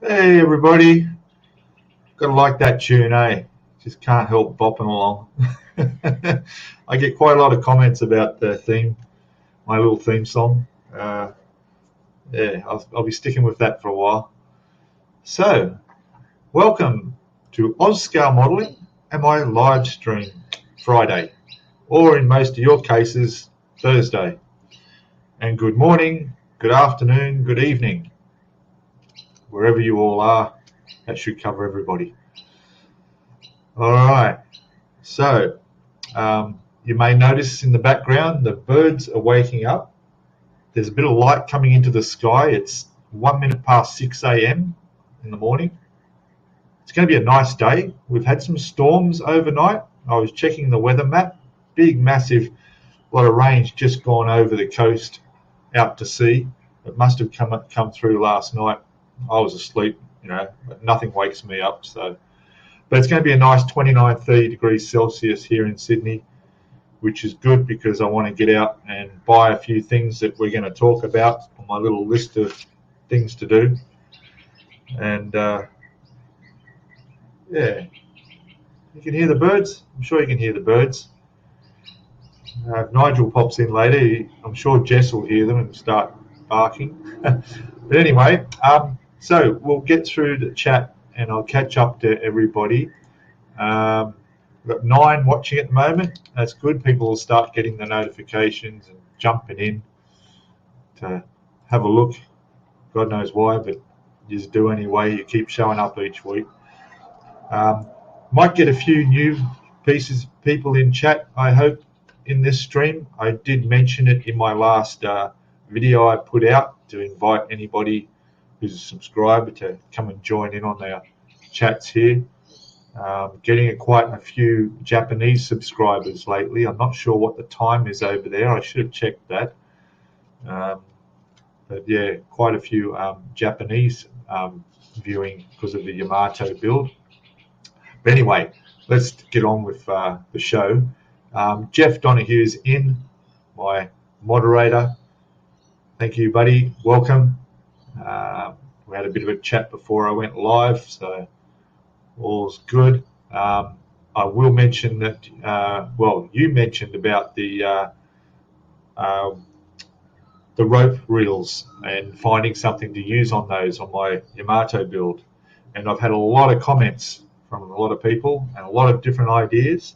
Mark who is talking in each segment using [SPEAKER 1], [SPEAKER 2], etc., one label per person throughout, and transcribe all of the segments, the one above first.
[SPEAKER 1] Hey everybody, gotta like that tune, eh? Just can't help bopping along. I get quite a lot of comments about the theme, my little theme song. Uh, yeah, I'll be sticking with that for a while. So, welcome to Scale Modeling and my live stream Friday, or in most of your cases, Thursday. And good morning, good afternoon, good evening, wherever you all are. That should cover everybody. All right, so you may notice in the background the birds are waking up. There's a bit of light coming into the sky. It's 1 minute past 6 a.m. in the morning. It's going to be a nice day. We've had some storms overnight. I was checking the weather map. Big, massive lot of rain's just gone over the coast out to sea. It must have come through last night. I was asleep, but nothing wakes me up. But it's going to be a nice 29, 30 degrees Celsius here in Sydney, which is good because I want to get out and buy a few things that we're going to talk about on my little list of things to do. And yeah, you can hear the birds. I'm sure you can hear the birds. If Nigel pops in later, I'm sure Jess will hear them and start barking. But anyway, so we'll get through the chat and I'll catch up to everybody. We've got 9 watching at the moment. That's good. People will start getting the notifications and jumping in to have a look. God knows why, but you just do anyway. You keep showing up each week. Might get a few new people in chat, I hope, in this stream. I did mention it in my last video I put out to invite anybody who's a subscriber to come and join in on our chats here. Getting quite a few Japanese subscribers lately. I'm not sure what the time is over there. I should have checked that. But yeah, quite a few Japanese viewing because of the Yamato build. But anyway, let's get on with the show. Jeff Donohue's in, my moderator. Thank you, buddy. Welcome. We had a bit of a chat before I went live, so all's good. I will mention that, you mentioned about the rope reels and finding something to use on those on my Yamato build. And I've had a lot of comments from a lot of people and a lot of different ideas.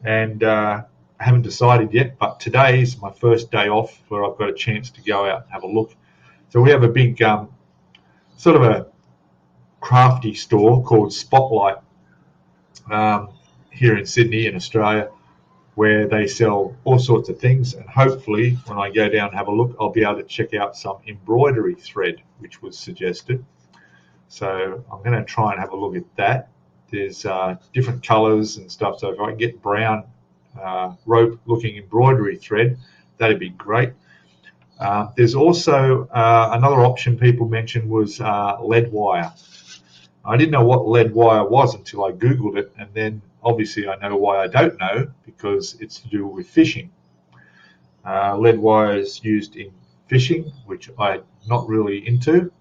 [SPEAKER 1] And I haven't decided yet, but today is my first day off where I've got a chance to go out and have a look. So we have a big sort of a crafty store called Spotlight here in Sydney in Australia, where they sell all sorts of things, and hopefully when I go down and have a look, I'll be able to check out some embroidery thread which was suggested. So I'm going to try and have a look at that. There's different colors and stuff, so if I can get brown rope looking embroidery thread, that'd be great. There's also another option people mentioned was lead wire. I didn't know what lead wire was until I Googled it, and then obviously I know why I don't know, because it's to do with fishing. Lead wire is used in fishing, which I'm not really into.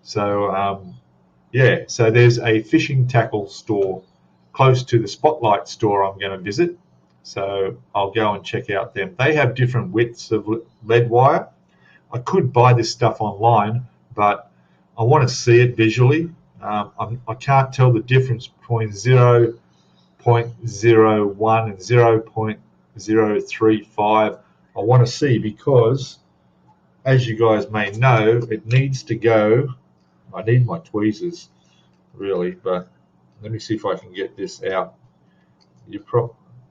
[SPEAKER 1] So so there's a fishing tackle store close to the Spotlight store I'm going to visit. So I'll go and check out them. They have different widths of lead wire. I could buy this stuff online, but I want to see it visually. I can't tell the difference between 0.01 and 0.035. I want to see because, as you guys may know, it needs to go. I need my tweezers, really, but let me see if I can get this out.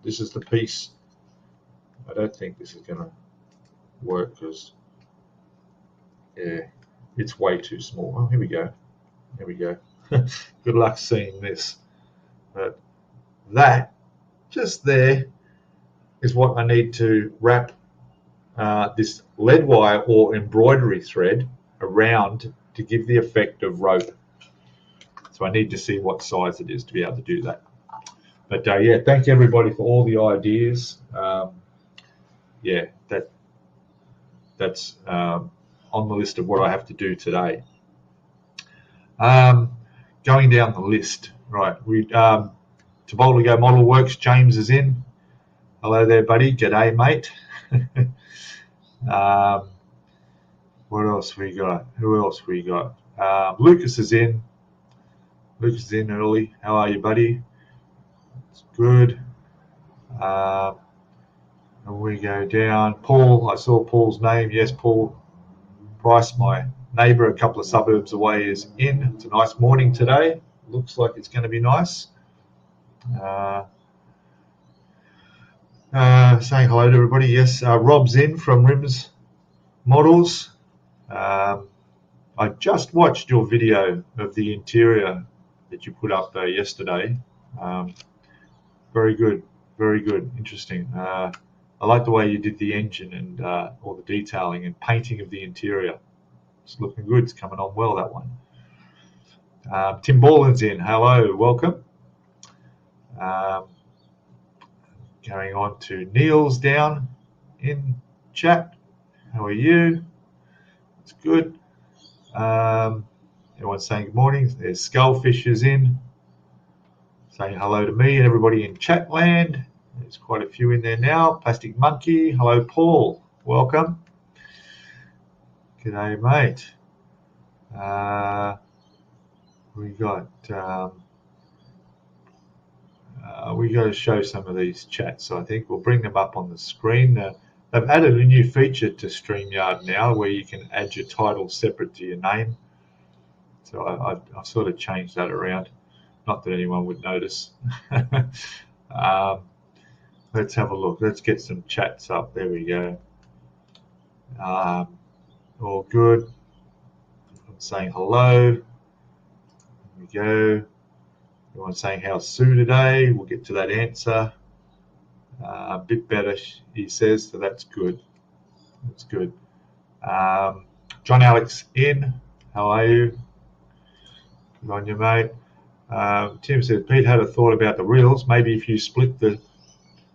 [SPEAKER 1] This is the piece. I don't think this is going to work because, yeah, it's way too small. Oh, here we go. There we go. Good luck seeing this. But that, just there, is what I need to wrap this lead wire or embroidery thread around to give the effect of rope. So I need to see what size it is to be able to do that. But yeah, thank everybody for all the ideas. That's on the list of what I have to do today. Going down the list, right? Toboligo Model Works, James is in. Hello there, buddy. G'day, mate. What else we got? Who else we got? Lucas is in. Lucas is in early. How are you, buddy? It's good. And we go down. Paul, I saw Paul's name. Yes, Paul Price, my neighbour a couple of suburbs away, is in. It's a nice morning today. Looks like it's going to be nice. Saying hello to everybody. Yes, Rob's in from Rims Models. I just watched your video of the interior that you put up yesterday. Very good, very good, interesting. I like the way you did the engine and all the detailing and painting of the interior. It's looking good. It's coming on well, that one. Tim Borland's in. Hello, welcome. Going on to Neil's down in chat. How are you? It's good. Everyone's saying good morning. There's Skullfish is in, saying hello to me and everybody in chat land. There's quite a few in there now. Plastic Monkey. Hello, Paul. Welcome. G'day, mate. We got to show some of these chats. So I think we'll bring them up on the screen. They've added a new feature to StreamYard now where you can add your title separate to your name. So I've sort of changed that around. Not that anyone would notice. Let's have a look. Let's get some chats up. There we go. All good. I'm saying hello. There we go. Everyone's saying how's Sue today. We'll get to that answer. A bit better, he says, so that's good. That's good. John Alex in. How are you? Good on you, mate. Tim said Pete had a thought about the reels. Maybe if you split the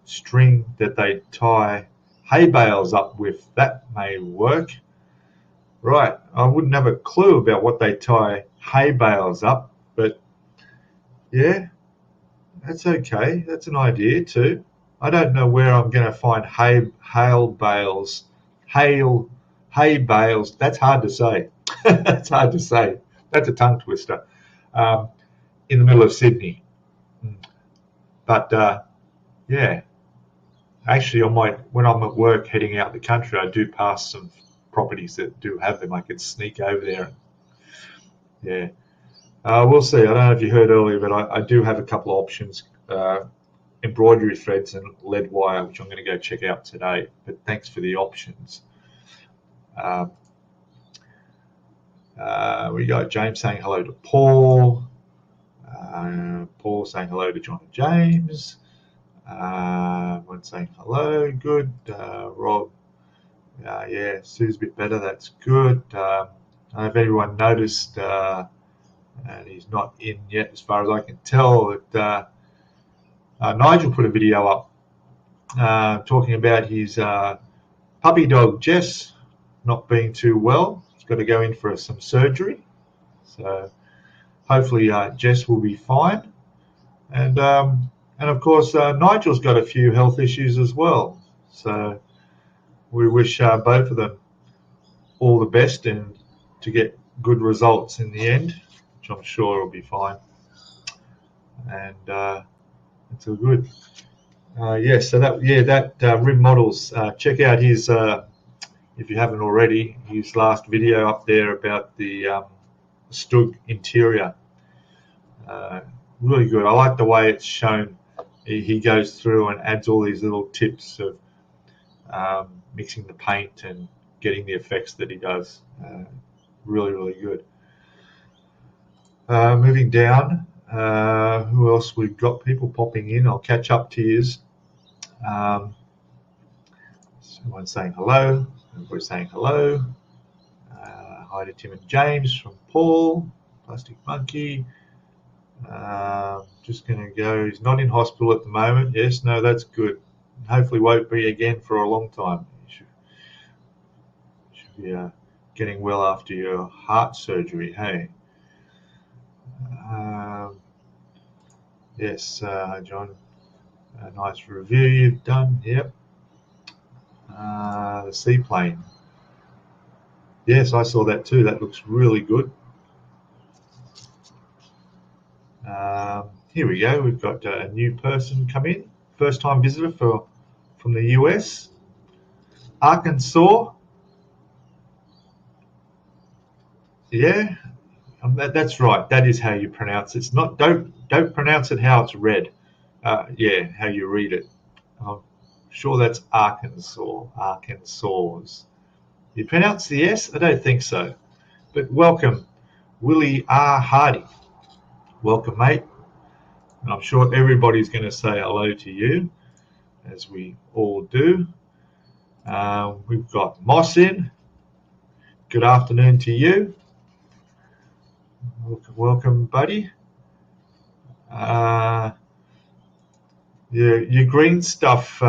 [SPEAKER 1] string that they tie hay bales up with, that may work. Right. I wouldn't have a clue about what they tie hay bales up, but yeah, that's okay. That's an idea too. I don't know where I'm going to find hay bales. That's hard to say. That's hard to say. That's a tongue twister. In the middle of Sydney. But yeah, actually, when I'm at work heading out the country, I do pass some properties that do have them. I could sneak over there. Yeah. We'll see. I don't know if you heard earlier, but I do have a couple of options. Embroidery threads and lead wire, which I'm going to go check out today. But thanks for the options. We got James saying hello to Paul. Paul saying hello to John and James. One saying hello. Good. Rob. Yeah, Sue's a bit better. That's good. I don't know if everyone noticed, and he's not in yet as far as I can tell, that Nigel put a video up talking about his puppy dog Jess not being too well. He's got to go in for some surgery. So hopefully Jess will be fine. And of course Nigel's got a few health issues as well. So we wish both of them all the best and to get good results in the end, which I'm sure will be fine. And it's all good. So that Rim Models. Check out his, if you haven't already, his last video up there about the Stug interior. Really good. I like the way it's shown. He goes through and adds all these little tips of mixing the paint and getting the effects that he does. Really, really good. Moving down. Who else? We've got people popping in. I'll catch up to yous. Someone saying hello. Everybody's saying hello. Hi to Tim and James from Paul. Plastic Monkey. Just going to go. He's not in hospital at the moment. Yes, no, that's good. Hopefully won't be again for a long time. You should be getting well after your heart surgery, hey? Yes, John, a nice review you've done. Yep. The seaplane. Yes, I saw that too. That looks really good. Here we go. We've got a new person come in. First time visitor from the US. Arkansas. Yeah, that's right. That is how you pronounce it. It's not. Don't pronounce it how it's read. Yeah, how you read it. I'm sure that's Arkansas. Arkansas. You pronounce the S? I don't think so. But welcome, Willie R. Hardy. Welcome, mate. And I'm sure everybody's going to say hello to you, as we all do. We've got Moss in. Good afternoon to you. Welcome, buddy. Your green stuff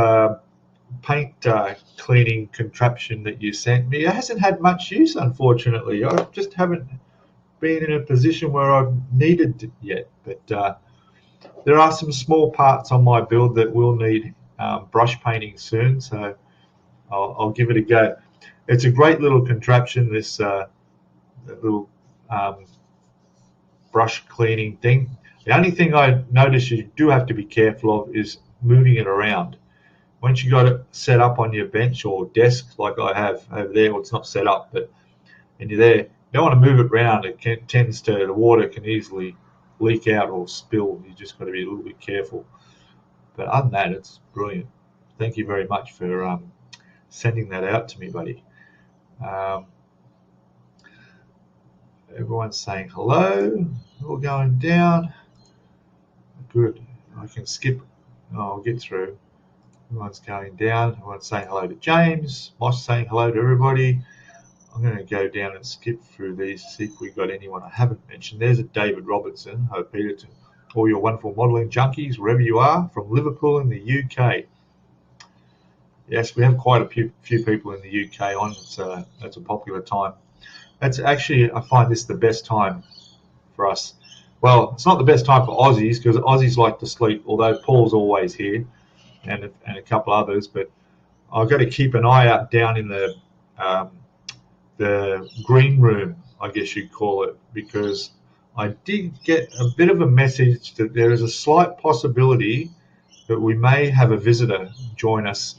[SPEAKER 1] paint cleaning contraption that you sent me, it hasn't had much use, unfortunately. I just haven't been in a position where I've needed it yet. But there are some small parts on my build that will need brush painting soon, so I'll give it a go. It's a great little contraption, this little brush cleaning thing. The only thing I notice you do have to be careful of is moving it around. Once you got it set up on your bench or desk, like I have over there, well, it's not set up, but and you're there, you don't want to move it around. The water can easily leak out or spill. You just got to be a little bit careful. But other than that, it's brilliant. Thank you very much for sending that out to me, buddy. Everyone's saying hello. All going down. Good. I can skip. I'll get through. Everyone's going down. Everyone's saying hello to James. Moss saying hello to everybody. I'm going to go down and skip through these to see if we've got anyone I haven't mentioned. There's a David Robertson. Hi, Peter, to all your wonderful modelling junkies, wherever you are, from Liverpool in the UK. Yes, we have quite a few people in the UK on. That's a popular time. That's actually, I find this the best time for us. Well, it's not the best time for Aussies because Aussies like to sleep, although Paul's always here and a couple others. But I've got to keep an eye out down in the green room, I guess you'd call it, because I did get a bit of a message that there is a slight possibility that we may have a visitor join us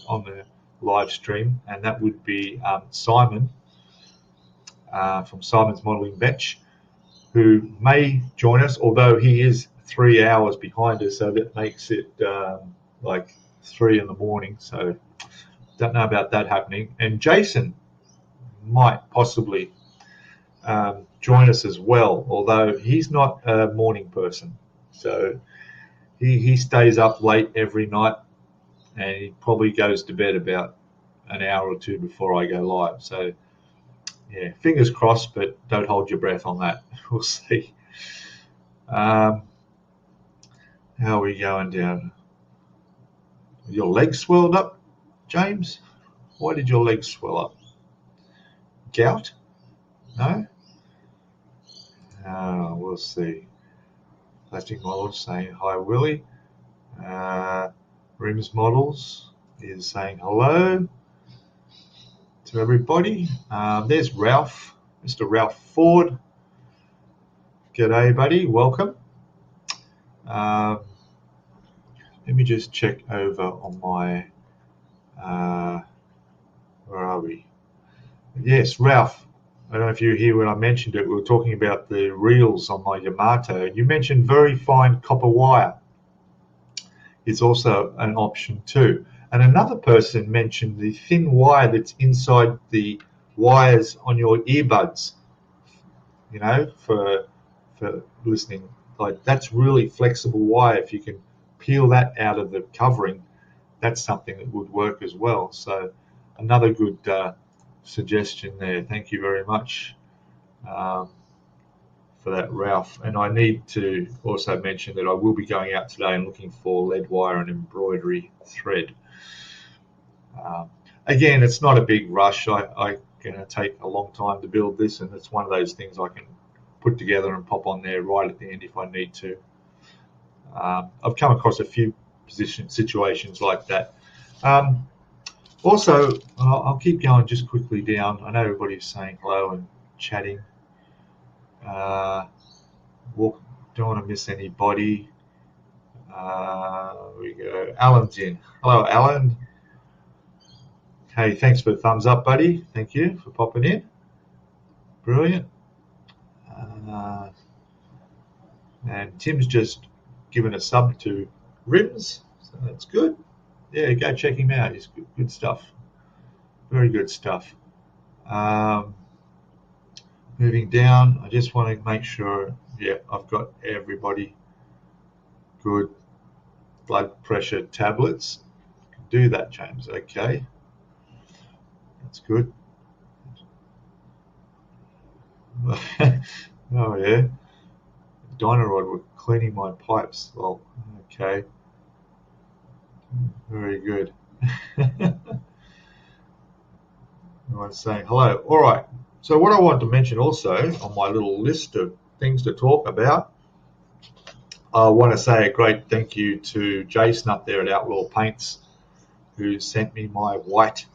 [SPEAKER 1] on the live stream, and that would be Simon from Simon's Modelling Bench, who may join us, although he is 3 hours behind us, so that makes it like 3 in the morning. So don't know about that happening. And Jason might possibly join us as well, although he's not a morning person. So he stays up late every night, and he probably goes to bed about an hour or two before I go live. So yeah, fingers crossed, but don't hold your breath on that. We'll see. How are we going down? Your legs swelled up, James? Why did your legs swell up? Gout? No? We'll see. Plastic Models saying hi, Willie. Rims Models is saying hello to everybody. There's Ralph, Mr. Ralph Ford. G'day, buddy. Welcome. Let me just check over on my. Where are we? Yes, Ralph. I don't know if you were here when I mentioned it. We were talking about the reels on my Yamato. You mentioned very fine copper wire. It's also an option too. And another person mentioned the thin wire that's inside the wires on your earbuds, you know, for listening. Like, that's really flexible wire. If you can peel that out of the covering, that's something that would work as well. So another good suggestion there. Thank you very much for that, Ralph. And I need to also mention that I will be going out today and looking for lead wire and embroidery thread. Again, it's not a big rush. I'm going to take a long time to build this, and it's one of those things I can put together and pop on there right at the end if I need to. I've come across a few situations like that. Also, I'll keep going just quickly down. I know everybody's saying hello and chatting. Don't want to miss anybody. We go. Alan's in. Hello, Alan. Hey, thanks for the thumbs up, buddy. Thank you for popping in. Brilliant. And Tim's just given a sub to Rims, so that's good. Yeah, go check him out. He's good stuff. Very good stuff. Moving down, I just want to make sure, yeah, I've got everybody good. Blood pressure tablets. Do that, James. Okay. That's good. Oh, yeah. Dynarod were cleaning my pipes. Well, okay. Very good. Everyone's saying hello. All right. So what I wanted to mention also on my little list of things to talk about, I want to say a great thank you to Jason up there at Outlaw Paints, who sent me my white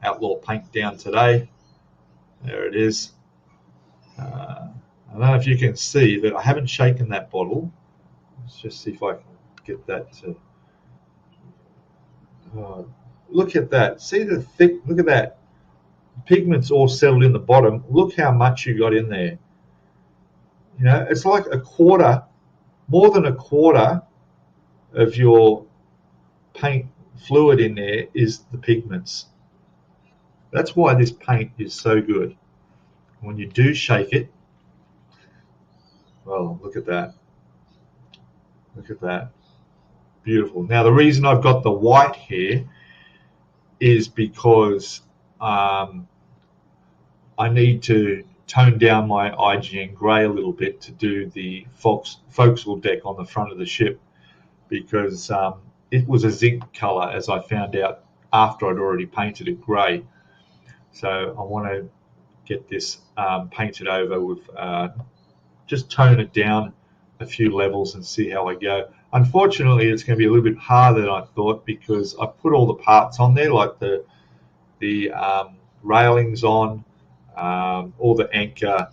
[SPEAKER 1] Outlaw paint down today. There it is. I don't know if you can see that I haven't shaken that bottle. Let's just see if I can get that to... look at that. See the thick... Look at that. Pigment's all settled in the bottom. Look how much you got in there. You know, it's like a quarter, more than a quarter of your paint fluid in there is the pigments. That's why this paint is so good. When you do shake it, well, look at that. Look at that. Beautiful. Now, the reason I've got the white here is because I need to tone down my IGN grey a little bit to do the forecastle deck on the front of the ship, because it was a zinc colour, as I found out after I'd already painted it grey. So I want to get this painted over with, just tone it down a few levels and see how I go. Unfortunately, it's going to be a little bit harder than I thought, because I put all the parts on there, like the railings on, all the anchor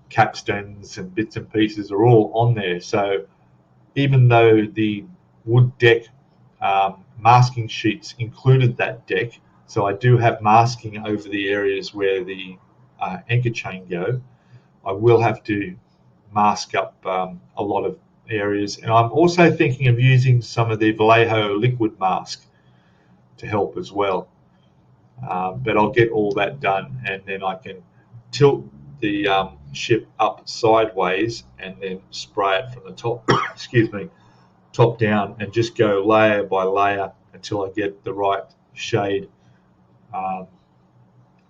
[SPEAKER 1] capstans and bits and pieces are all on there. So even though the wood deck masking sheets included that deck, so I do have masking over the areas where the anchor chain go, I will have to mask up a lot of areas. And I'm also thinking of using some of the Vallejo liquid mask to help as well. But I'll get all that done, and then I can tilt the ship up sideways and then spray it from the top, excuse me, top down, and just go layer by layer until I get the right shade that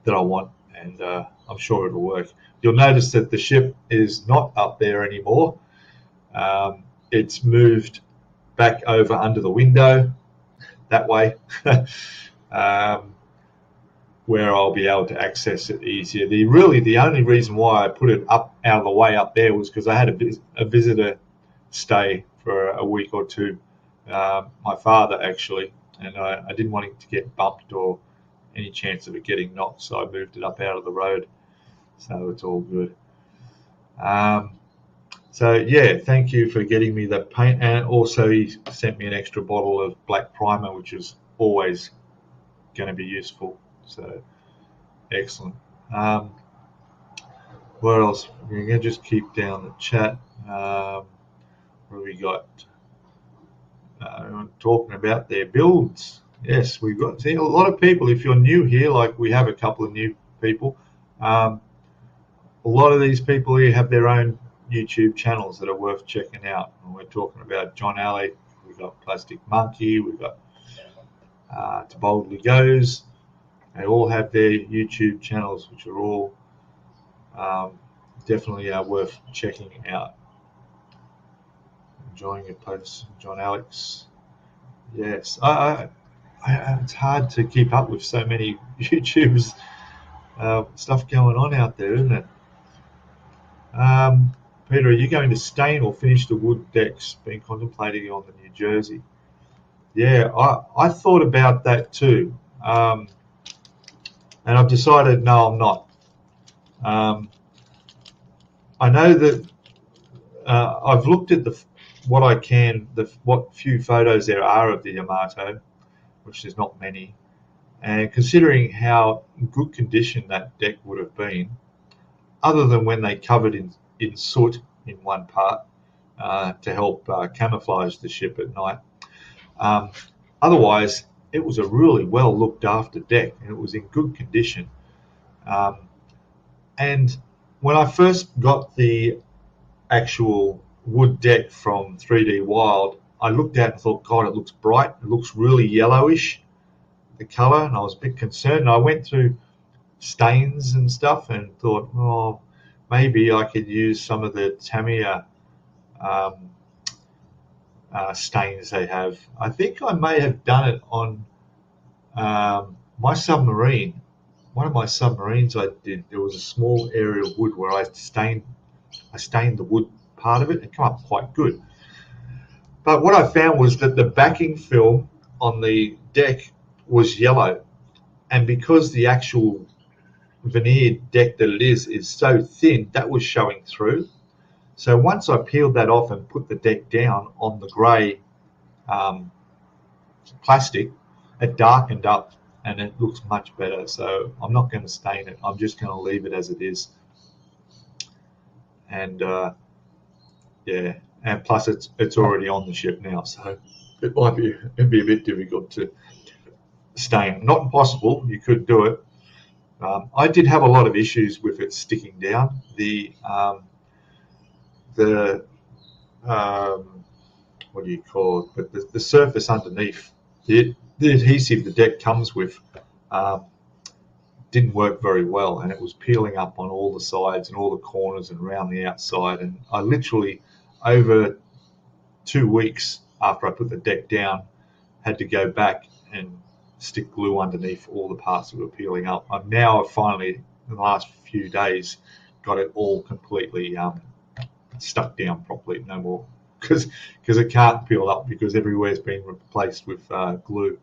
[SPEAKER 1] I want, and I'm sure it'll work. You'll notice that the ship is not up there anymore. It's moved back over under the window that way, where I'll be able to access it easier. The only reason why I put it up out of the way up there was because I had a visitor stay for a week or two, my father actually, and I didn't want him to get bumped or any chance of it getting knocked, so I moved it up out of the road. So it's all good. So yeah, thank you for getting me the paint, and also he sent me an extra bottle of black primer, which is always going to be useful. So excellent. What else? We're going to just keep down the chat. What have we got? Talking about their builds. Yes, we've got a lot of people. If you're new here, like we have a couple of new people, a lot of these people here have their own YouTube channels that are worth checking out. And we're talking about John Alley, we've got Plastic Monkey, we've got To Boldly Goes. They all have their YouTube channels, which are all definitely worth checking out. Enjoying your posts, John Alex. Yes, it's hard to keep up with so many YouTubers. Stuff going on out there, isn't it? Peter, are you going to stain or finish the wood decks being contemplated on the New Jersey? Yeah, I thought about that too. And I've decided no, I'm not. I know that I've looked at what I can, what few photos there are of the Yamato, which is not many, and considering how good condition that deck would have been, other than when they covered in soot in one part to help camouflage the ship at night. Otherwise, it was a really well looked after deck and it was in good condition. And when I first got the actual wood deck from 3D Wild, I looked at it and thought, God, it looks bright. It looks really yellowish, the color, and I was a bit concerned. And I went through stains and stuff and thought, oh, maybe I could use some of the Tamiya stains they have. I think I may have done it on my submarine. One of my submarines I did, there was a small area of wood where I stained the wood part of it and come up quite good. But what I found was that the backing film on the deck was yellow, and because the actual veneered deck that it is so thin, that was showing through. So once I peeled that off and put the deck down on the grey plastic, it darkened up and it looks much better. So I'm not going to stain it. I'm just going to leave it as it is. And yeah, and plus it's already on the ship now, so it'd be a bit difficult to stain. Not impossible. You could do it. I did have a lot of issues with it sticking down. What do you call it? But the surface underneath, the adhesive the deck comes with didn't work very well, and it was peeling up on all the sides and all the corners and around the outside. And I literally, over 2 weeks after I put the deck down, had to go back and stick glue underneath all the parts that were peeling up. I've finally, in the last few days, got it all completely stuck down properly. No more, because it can't peel up because everywhere's been replaced with glue.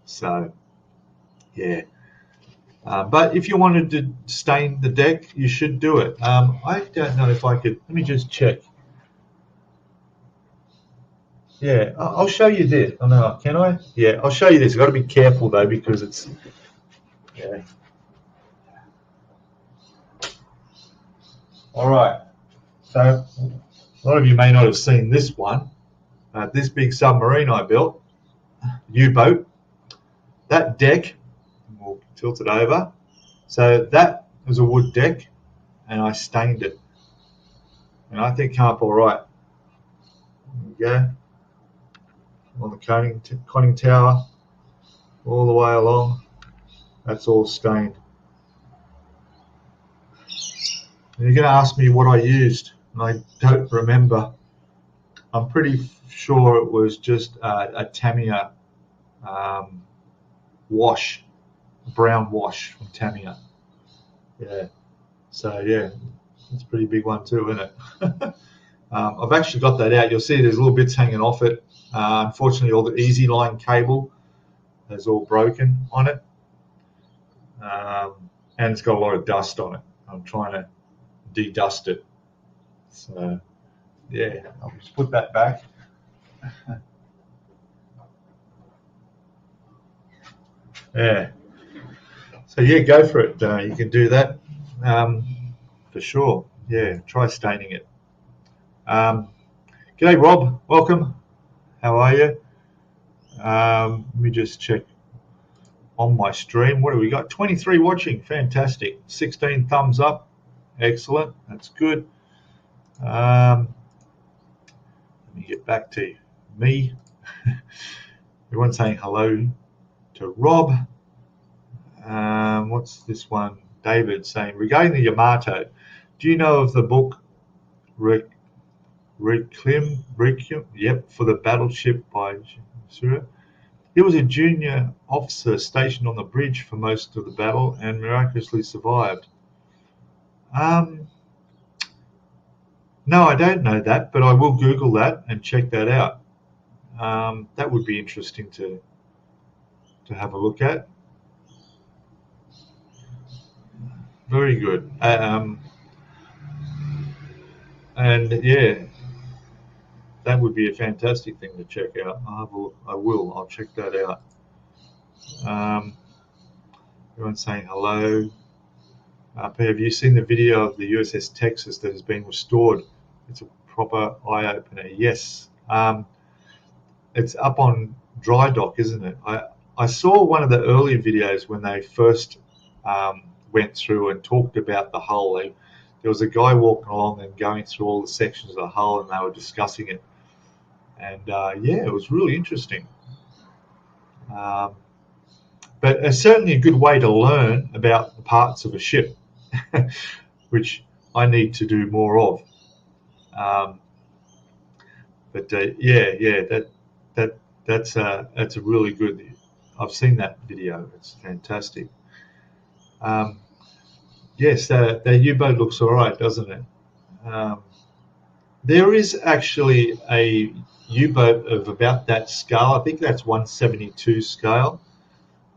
[SPEAKER 1] So yeah. But if you wanted to stain the deck, you should do it. I don't know if I could. Let me just check. Yeah, I'll show you this. Oh, no, can I? Yeah, I'll show you this. I've got to be careful though because it's. Yeah. All right. So a lot of you may not have seen this one. This big submarine I built, U-boat. That deck, we'll tilt it over. So that was a wood deck, and I stained it, and I think it came up all right. There we go. On the conning tower, all the way along. That's all stained. And you're going to ask me what I used, and I don't remember. I'm pretty sure it was just a Tamiya wash, brown wash from Tamiya. Yeah. So yeah, it's a pretty big one too, isn't it? I've actually got that out. You'll see there's little bits hanging off it. Unfortunately, all the easy line cable is all broken on it, and it's got a lot of dust on it. I'm trying to de-dust it. So yeah, I'll just put that back. Yeah. So yeah, go for it. You can do that for sure. Yeah, try staining it. G'day, Rob. Welcome. How are you? Let me just check on my stream. What do we got? 23 watching. Fantastic. 16 thumbs up. Excellent. That's good. Let me get back to me. Everyone's saying hello to Rob. What's this one? David saying, regarding the Yamato, do you know of the book Requiem? Yep, for the battleship by Sura. He was a junior officer stationed on the bridge for most of the battle and miraculously survived. No, I don't know that, but I will Google that and check that out. That would be interesting to have a look at. Very good. And yeah, that would be a fantastic thing to check out. I'll check that out. Um, Everyone's saying hello. Have you seen the video of the USS Texas that has been restored? It's a proper eye opener. Yes. It's up on dry dock, isn't it? I saw one of the earlier videos when they first went through and talked about the hull. There was a guy walking along and going through all the sections of the hull, and they were discussing it. And yeah, it was really interesting. Um, but it's certainly a good way to learn about the parts of a ship, which I need to do more of. Um, but yeah, that's a really good. I've seen that video. It's fantastic. Um, yes, the U-boat looks all right, doesn't it? Um, there is actually a U-boat of about that scale. I think that's 172 scale.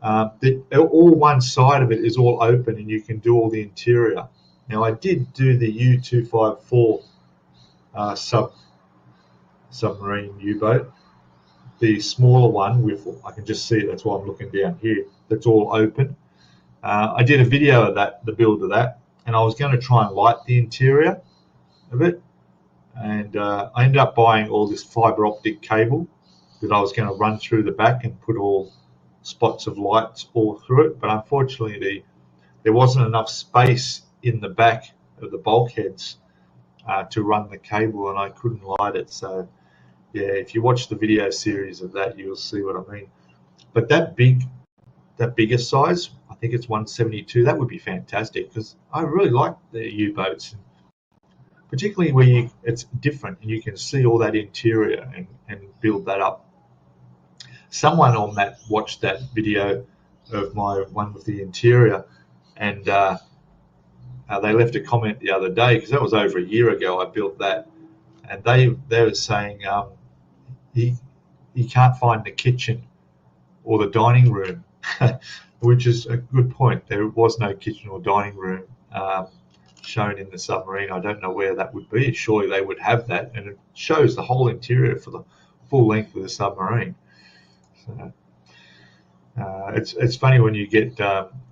[SPEAKER 1] All one side of it is all open, and you can do all the interior. Now, I did do the U-254 submarine U-boat, the smaller one with, I can just see it, that's why I'm looking down here, that's all open. I did a video of that, the build of that, and I was going to try and light the interior of it, and I ended up buying all this fiber optic cable that I was going to run through the back and put all spots of lights all through it, but unfortunately there wasn't enough space in the back of the bulkheads to run the cable, and I couldn't light it. So yeah, if you watch the video series of that, you'll see what I mean. But that bigger size, I think it's 172, that would be fantastic, because I really like the U-boats, particularly where it's different and you can see all that interior and build that up. Someone on that watched that video of my one with the interior, and they left a comment the other day, because that was over a year ago I built that, and they were saying he can't find the kitchen or the dining room, which is a good point. There was no kitchen or dining room shown in the submarine. I don't know where that would be. Surely they would have that, and it shows the whole interior for the full length of the submarine. So, it's funny when you get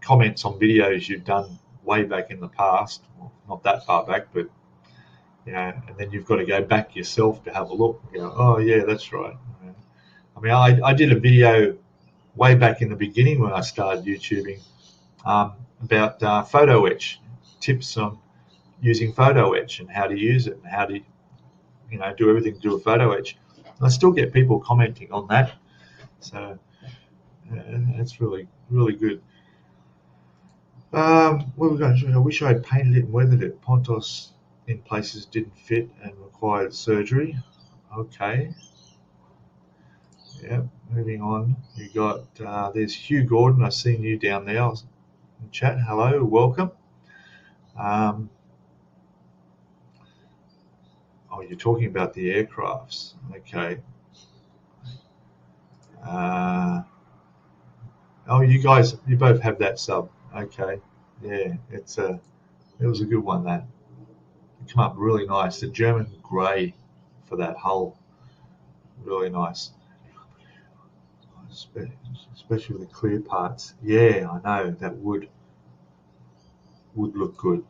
[SPEAKER 1] comments on videos you've done way back in the past, well, not that far back, but and then you've got to go back yourself to have a look and go, oh yeah, that's right. I mean, I did a video way back in the beginning when I started YouTubing about photo etch, tips on using photo etch and how to use it and how to do everything to do a photo etch. And I still get people commenting on that, so that's really, really good. What we're going to do, I wish I had painted it and weathered it. Pontos in places didn't fit and required surgery. Okay. Yeah, moving on. You got, there's Hugh Gordon. I've seen you down there. I was in chat. Hello, welcome. Oh, you're talking about the aircrafts. Okay. Oh, you both have that sub. Okay. Yeah, it was a good one, that. It came up really nice. The German grey for that hull. Really nice. Especially the clear parts. Yeah, I know, that would look good.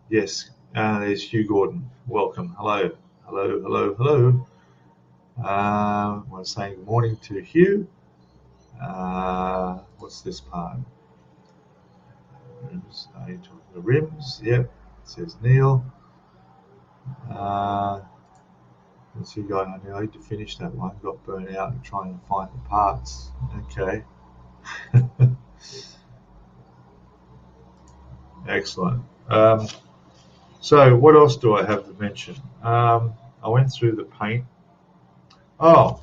[SPEAKER 1] Yes, there's Hugh Gordon. Welcome. Hello. Hello, hello, hello. I want to say good morning to Hugh. What's this part? Rims. Are you talking the rims? Yep. It says Neil. Let's see, guy. I need to finish that one. Got burnt out and trying to find the parts. Okay. Excellent. So what else do I have to mention? I went through the paint. Oh,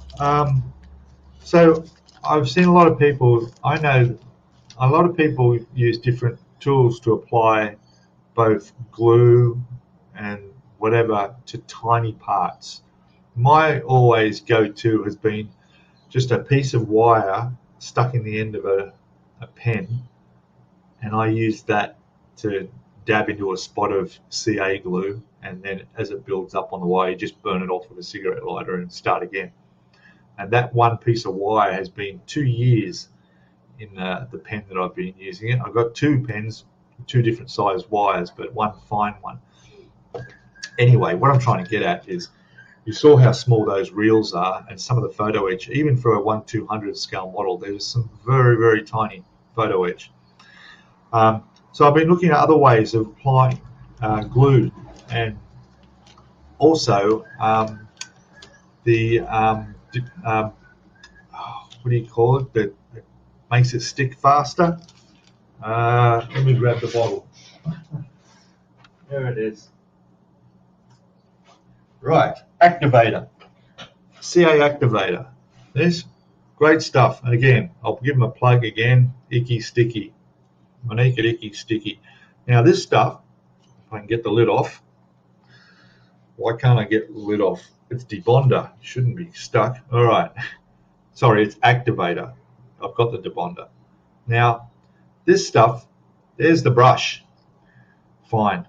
[SPEAKER 1] so I've seen a lot of people. I know a lot of people use different tools to apply both glue and whatever to tiny parts. My always go-to has been just a piece of wire stuck in the end of a pen, and I use that to dab into a spot of CA glue, and then as it builds up on the wire, you just burn it off with a cigarette lighter and start again. And that one piece of wire has been 2 years in the pen that I've been using it. I've got two pens, two different size wires, but one fine one. Anyway, what I'm trying to get at is, you saw how small those reels are, and some of the photo etch, even for a 1/200 scale model, there's some very, very tiny photo etch. So I've been looking at other ways of applying glue, and also what do you call it, that makes it stick faster. Let me grab the bottle. There it is. Right, activator, CA activator. This, great stuff. And again, I'll give them a plug again, Icky Sticky. Monique at Icky Sticky. Now this stuff, if I can get the lid off. Why can't I get the lid off? It's debonder, shouldn't be stuck. All right, sorry, it's activator. I've got the debonder. Now, this stuff, there's the brush. Fine,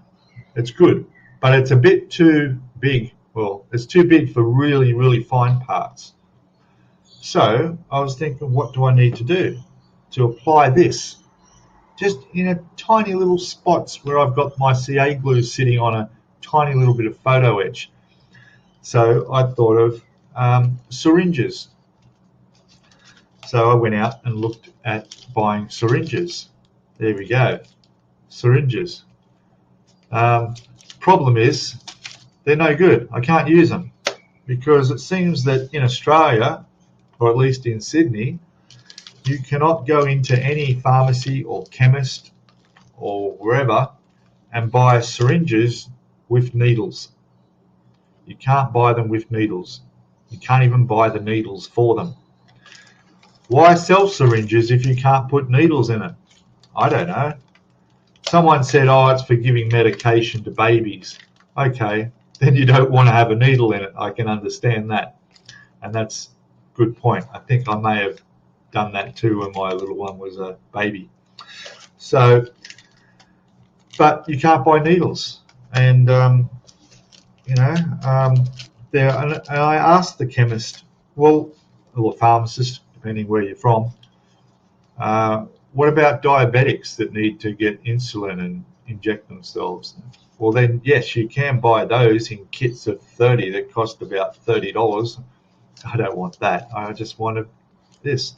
[SPEAKER 1] it's good, but it's a bit too big. Well, it's too big for really, really fine parts. So I was thinking, what do I need to do to apply this? Just in a tiny little spots where I've got my CA glue sitting on a tiny little bit of photo etch. So I thought of syringes. So I went out and looked at buying syringes. There we go, syringes. Problem is, they're no good. I can't use them because it seems that in Australia, or at least in Sydney, you cannot go into any pharmacy or chemist or wherever and buy syringes with needles. You can't buy them with needles. You can't even buy the needles for them. Why sell syringes if you can't put needles in it? I don't know. Someone said, oh, it's for giving medication to babies. Okay, then you don't want to have a needle in it. I can understand that. And that's a good point. I think I may have done that too when my little one was a baby. So, but you can't buy needles. And, and I asked the chemist, well, or pharmacist, depending where you're from, what about diabetics that need to get insulin and inject themselves? Well, then, yes, you can buy those in kits of 30 that cost about $30. I don't want that. I just wanted this.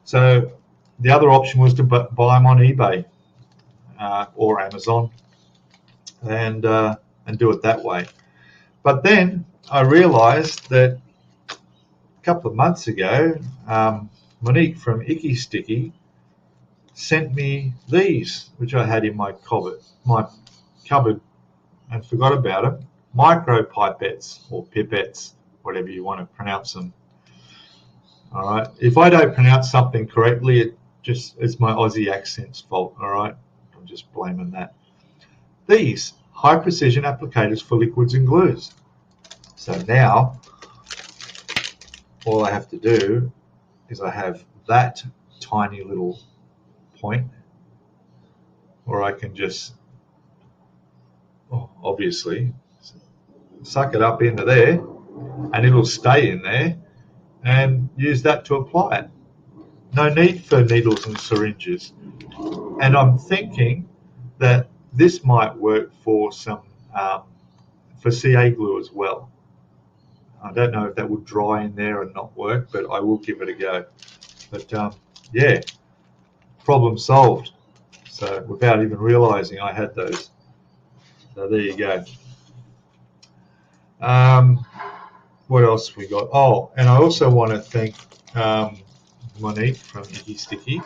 [SPEAKER 1] So the other option was to buy them on eBay or Amazon and do it that way. But then I realized that a couple of months ago, Monique from Icky Sticky sent me these, which I had in my cupboard and forgot about them. Micro pipettes or pipettes, whatever you want to pronounce them. All right. If I don't pronounce something correctly, it's my Aussie accent's fault. All right. I'm just blaming that. These high precision applicators for liquids and glues. So now all I have to do is I have that tiny little point where I can just obviously suck it up into there and it'll stay in there and use that to apply it. No need for needles and syringes. And I'm thinking that this might work for some for CA glue as well. I don't know if that would dry in there and not work, but I will give it a go. But yeah, problem solved. So without even realizing I had those. So there you go. What else we got? Oh, and I also want to thank Monique from Icky Sticky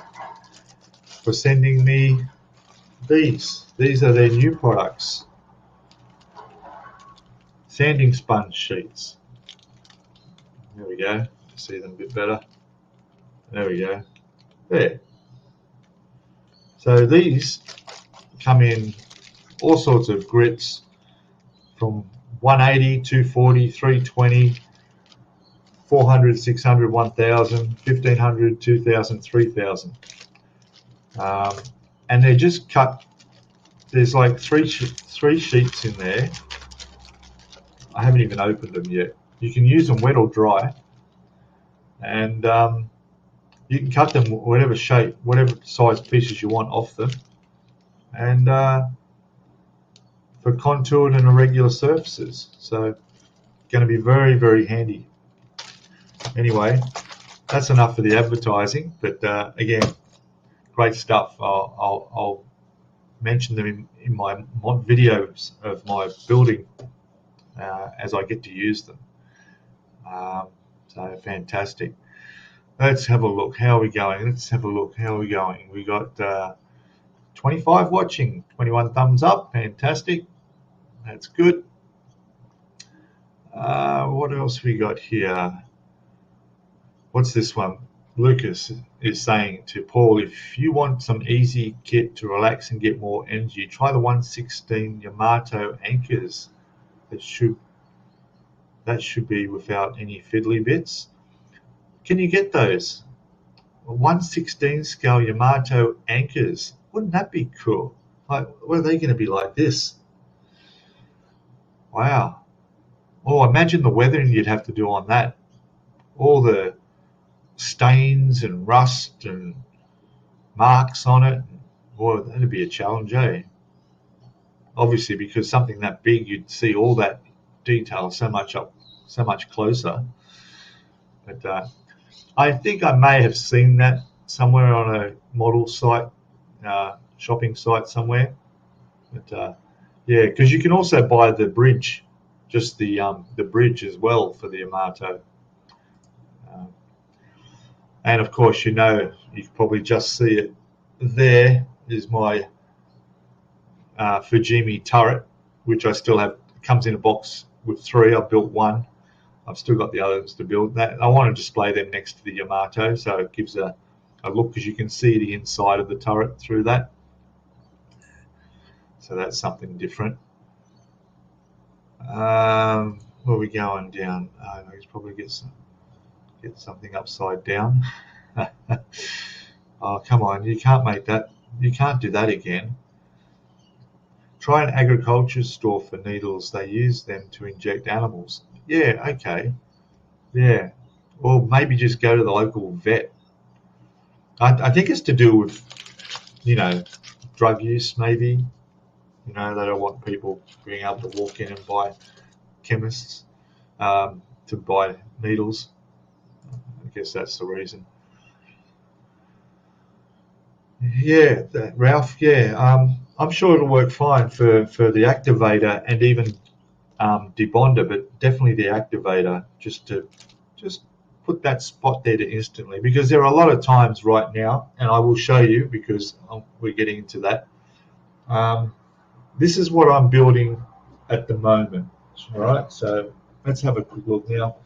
[SPEAKER 1] for sending me these. These are their new products. Sanding sponge sheets. There we go. See them a bit better. There we go. There. So these come in all sorts of grits, from 180, 240, 320, 400, 600, 1000, 1500, 2000, 3000. And they're just cut. There's like three sheets in there. I haven't even opened them yet. You can use them wet or dry, and you can cut them whatever shape, whatever size pieces you want off them, and for contoured and irregular surfaces. So going to be very, very handy. Anyway, that's enough for the advertising, but again, great stuff. I'll mention them in my videos of my building as I get to use them. So fantastic. Let's have a look. How are we going? Let's have a look. How are we going? We got 25 watching, 21 thumbs up. Fantastic. That's good. What else we got here? What's this one? Lucas is saying to Paul, if you want some easy kit to relax and get more energy, try the 116 Yamato anchors. That should be without any fiddly bits. Can you get those? 116 scale Yamato anchors. Wouldn't that be cool? Like, what are they going to be like this? Wow. Oh, imagine the weathering you'd have to do on that. All the stains and rust and marks on it. Boy, that'd be a challenge, eh? Obviously, because something that big, you'd see all that detail so much closer. But I think I may have seen that somewhere on a model site, shopping site somewhere. But yeah, because you can also buy the bridge, just the bridge as well for the Yamato. And of course, you can probably just see it. There is my Fujimi turret, which I still have. Comes in a box with 3. I've built 1. I've still got the others to build. That I want to display them next to the Yamato, so it gives a look, because you can see the inside of the turret through that. So that's something different. Where are we going down? I can probably get something upside down. Oh, come on, you can't make that. You can't do that again. Try an agriculture store for needles. They use them to inject animals. Yeah, okay. Yeah. Or maybe just go to the local vet. I think it's to do with, drug use maybe. They don't want people being able to walk in and buy chemists to buy needles. I guess that's the reason. Yeah, Ralph, yeah. I'm sure it'll work fine for the activator and even debonder, but definitely the activator, just put that spot there to instantly, because there are a lot of times right now, and I will show you because we're getting into that. This is what I'm building at the moment. All right, so let's have a quick look now.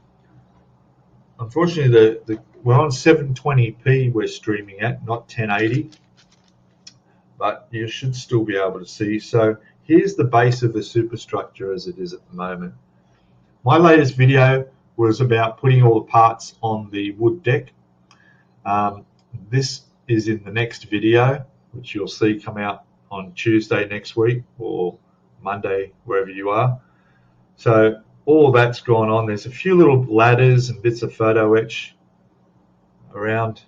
[SPEAKER 1] Unfortunately, we're on 720p we're streaming at, not 1080, but you should still be able to see. So here's the base of the superstructure as it is at the moment. My latest video was about putting all the parts on the wood deck. This is in the next video, which you'll see come out on Tuesday next week or Monday, wherever you are. So all that's gone on. There's a few little ladders and bits of photo etch around.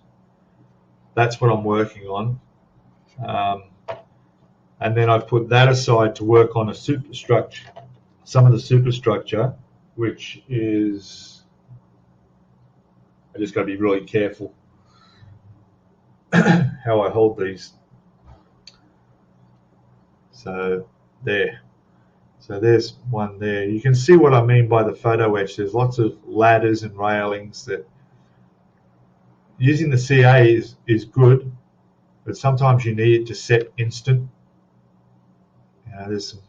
[SPEAKER 1] That's what I'm working on. And then I put that aside to work on a superstructure, some of the superstructure, which is, I just got to be really careful how I hold these. So there. So there's one there. You can see what I mean by the photo etch. There's lots of ladders and railings that using the CA is good, but sometimes you need it to set instant. There's some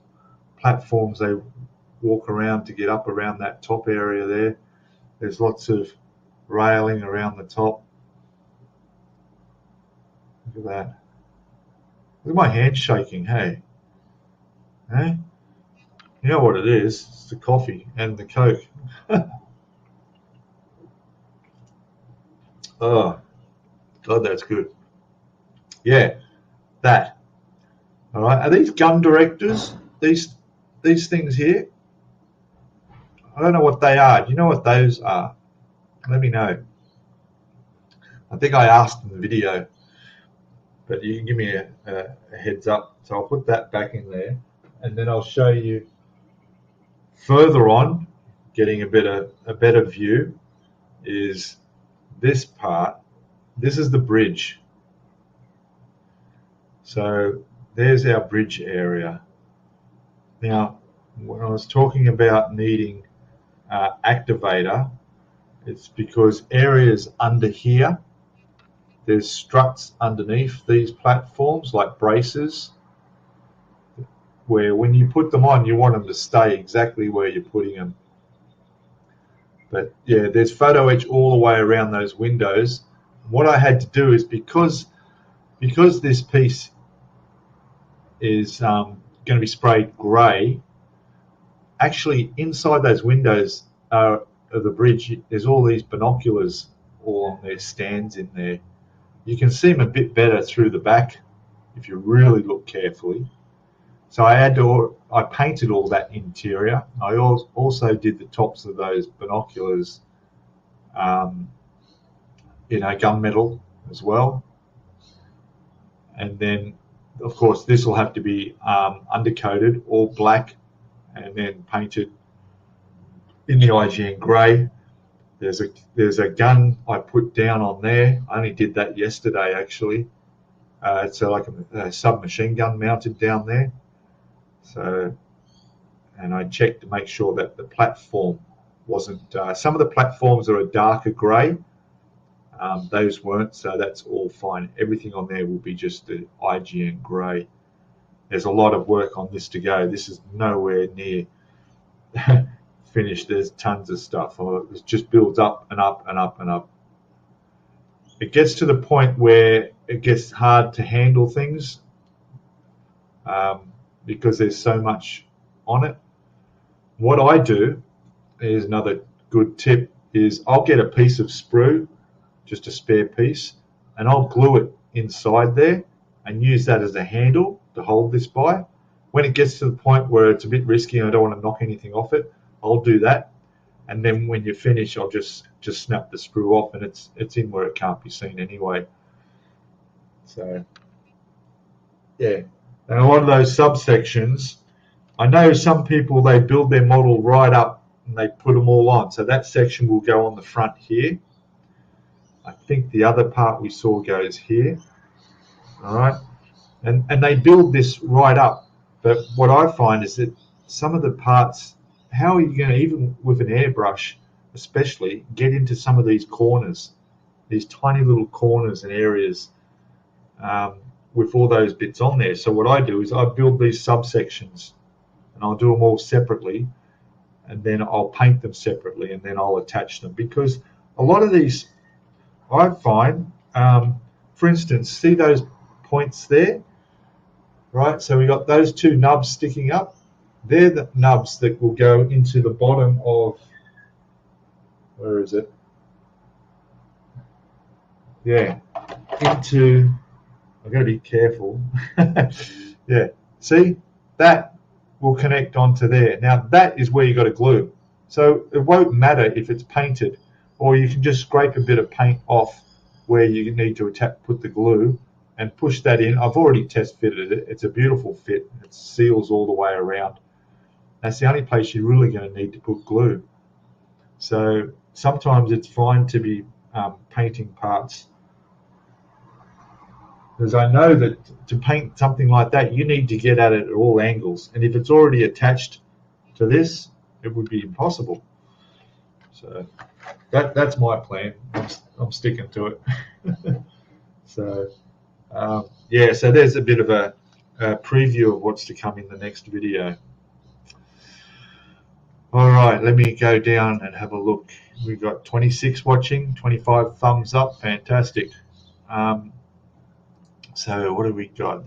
[SPEAKER 1] platforms they walk around to get up around that top area there. There's lots of railing around the top. Look at that. Look at my hand shaking, hey? You know what it is? It's the coffee and the Coke. Oh, God, that's good. Yeah, that. All right. Are these gun directors? These things here? I don't know what they are. Do you know what those are? Let me know. I think I asked in the video, but you can give me a heads up. So I'll put that back in there, and then I'll show you further on, getting a better view, is this part. This is the bridge. So there's our bridge area. Now, when I was talking about needing activator, it's because areas under here, there's struts underneath these platforms like braces, where when you put them on, you want them to stay exactly where you're putting them. But yeah, there's photo etch all the way around those windows. What I had to do is, because this piece is going to be sprayed grey, actually inside those windows of the bridge, there's all these binoculars all on their stands in there. You can see them a bit better through the back if you really look carefully. So I painted all that interior. I also did the tops of those binoculars, gunmetal as well. And then, of course, this will have to be undercoated, all black, and then painted in the IGN grey. There's a gun I put down on there. I only did that yesterday, actually. It's like a submachine gun mounted down there. So, and I checked to make sure that the platform wasn't. Some of the platforms are a darker grey. Those weren't, so that's all fine. Everything on there will be just the IGN grey. There's a lot of work on this to go. This is nowhere near finished. There's tons of stuff. It just builds up and up and up and up. It gets to the point where it gets hard to handle things because there's so much on it. What I do, is another good tip, is I'll get a piece of sprue, just a spare piece, and I'll glue it inside there and use that as a handle to hold this by. When it gets to the point where it's a bit risky and I don't want to knock anything off it, I'll do that. And then when you finish, I'll just snap the sprue off, and it's in where it can't be seen anyway. So yeah, and a lot of those subsections, I know some people, they build their model right up and they put them all on. So that section will go on the front here. I think the other part we saw goes here. All right, and they build this right up. But what I find is that some of the parts, how are you going to, even with an airbrush especially, get into some of these corners, these tiny little corners and areas with all those bits on there? So what I do is I build these subsections, and I'll do them all separately, and then I'll paint them separately, and then I'll attach them. Because a lot of these, I find, for instance, see those points there, right? So we got those two nubs sticking up. They're the nubs that will go into the bottom of, where is it? Yeah, into, I've got to be careful. Yeah, see, that will connect onto there. Now that is where you got to glue. So it won't matter if it's painted, or you can just scrape a bit of paint off where you need to put the glue and push that in. I've already test fitted it. It's a beautiful fit. It seals all the way around. That's the only place you're really going to need to put glue. So sometimes it's fine to be painting parts, because I know that to paint something like that, you need to get at it at all angles. And if it's already attached to this, it would be impossible. So that's my plan. I'm sticking to it. So yeah, so there's a bit of a preview of what's to come in the next video. All right, let me go down and have a look. We've got 26 watching, 25 thumbs up, fantastic. So what have we got?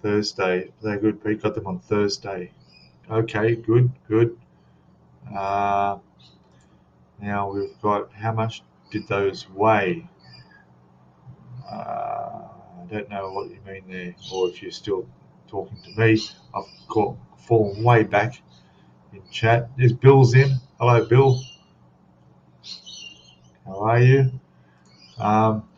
[SPEAKER 1] Thursday, they're good. We got them on Thursday. Okay, good, good. Uh, Now we've got, how much did those weigh? I don't know what you mean there, or if you're still talking to me. I've fallen way back in chat. There's Bill's in. Hello, Bill. How are you? Um,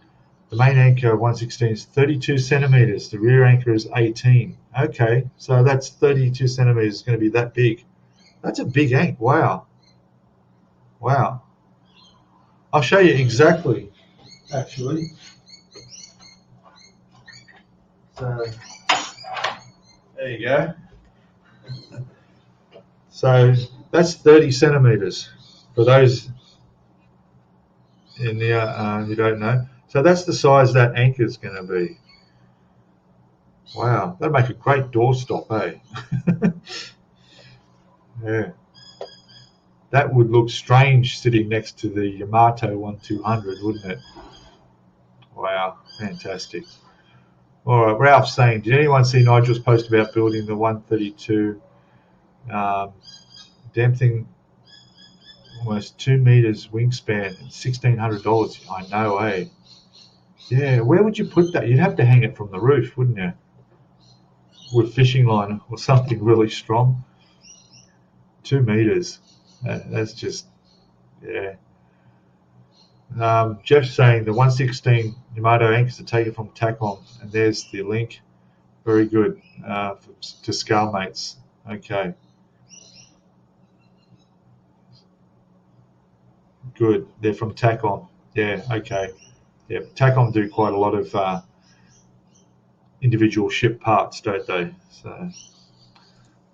[SPEAKER 1] the main anchor 116 is 32 centimeters. The rear anchor is 18. Okay, so that's 32 centimeters. It's going to be that big. That's a big anchor. Wow. Wow. I'll show you exactly, actually. So there you go. So that's 30 centimeters for those in there who don't know. So that's the size that anchor is going to be. Wow, that'd make a great doorstop, eh? Yeah, that would look strange sitting next to the Yamato 1200, wouldn't it? Wow, fantastic. All right, Ralph's saying, did anyone see Nigel's post about building the 132? Damn thing, almost 2 meters wingspan, $1,600. I know, eh? Yeah, where would you put that? You'd have to hang it from the roof, wouldn't you? With fishing line or something really strong. 2 meters. That's just, yeah. Jeff's saying the 116 Yamato anchors are taken from Tacom, and there's the link. Very good to Scalemates. Okay. Good. They're from Tacom. Yeah, okay. Yeah, Tacom do quite a lot of individual ship parts, don't they? So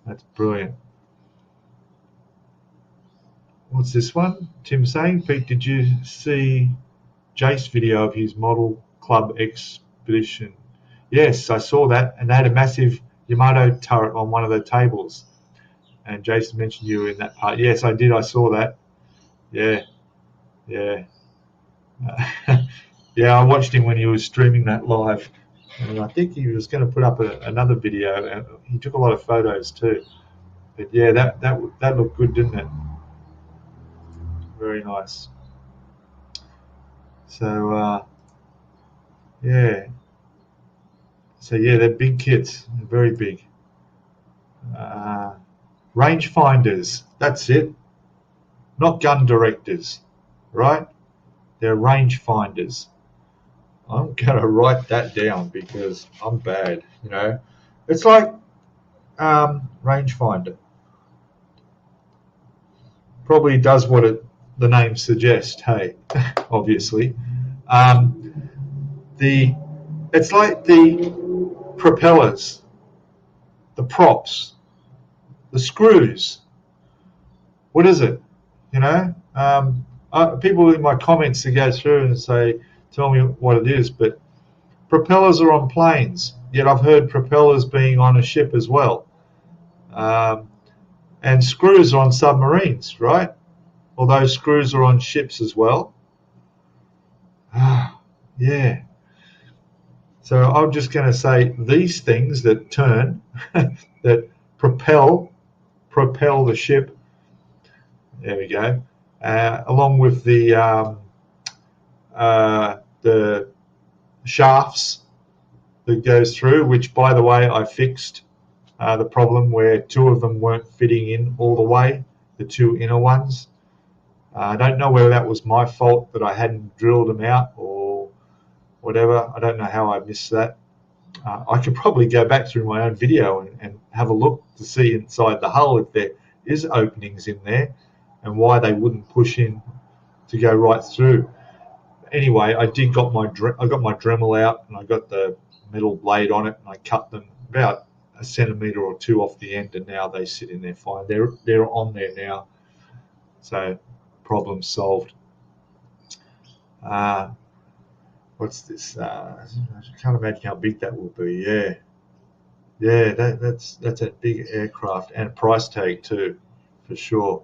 [SPEAKER 1] that's brilliant. What's this one? Tim saying, Pete, did you see Jace video of his model club expedition? Yes, I saw that, and they had a massive Yamato turret on one of the tables. And Jason mentioned you in that part. Yes, I did. I saw that. Yeah, yeah. Yeah, I watched him when he was streaming that live. And I think he was going to put up another video. And he took a lot of photos too. But yeah, that looked good, didn't it? Very nice. So yeah. So yeah, they're big kits. They're very big. Range finders. That's it. Not gun directors, right? They're range finders. I'm gonna write that down because I'm bad. You know, it's like rangefinder. Probably does what the name suggests. Hey, obviously, the it's like the propellers, the props, the screws. What is it? You know, people in my comments to go through and say, tell me what it is, but propellers are on planes. Yet I've heard propellers being on a ship as well. And screws are on submarines, right? Although screws are on ships as well. Yeah. So I'm just going to say these things that turn, that propel the ship. There we go. Along with the shafts that goes through, which, by the way, I fixed the problem where two of them weren't fitting in all the way, the two inner ones. I don't know whether that was my fault that I hadn't drilled them out or whatever. I don't know how I missed that. I could probably go back through my own video and have a look to see inside the hull if there is openings in there and why they wouldn't push in to go right through. Anyway, I got my Dremel out and I got the metal blade on it and I cut them about a centimetre or two off the end, and now they sit in there fine. They're on there now, so problem solved. What's this? I can't imagine how big that will be. Yeah. That's a big aircraft and a price tag too, for sure.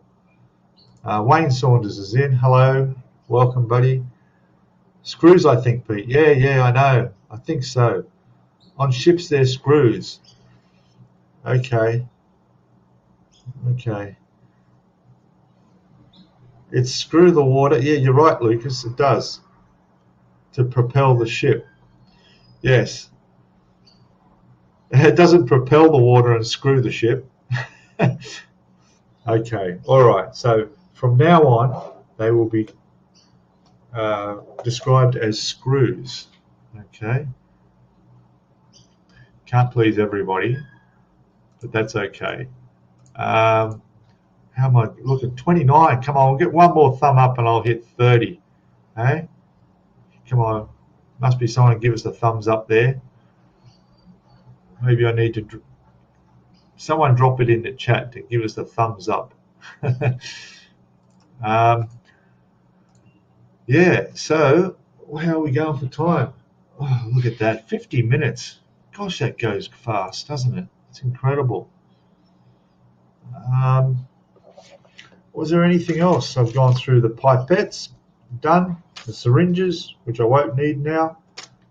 [SPEAKER 1] Wayne Saunders is in. Hello, welcome, buddy. Screws, I think, Pete. Yeah, I know. I think so. On ships, they're screws. Okay. Okay. It's screw the water. Yeah, you're right, Lucas. It does to propel the ship. Yes. It doesn't propel the water and screw the ship. Okay. All right. So from now on, they will be described as screws. Okay. Can't please everybody, but that's okay. How am I? Look at 29. Come on, we'll get one more thumb up and I'll hit 30. Hey? Come on. Must be someone give us a thumbs up there. Maybe I need to. Someone drop it in the chat to give us the thumbs up. Yeah, so how are we going for time? Oh, look at that. 50 minutes. Gosh, that goes fast, doesn't it? It's incredible. Was there anything else? I've gone through the pipettes, done, the syringes, which I won't need now.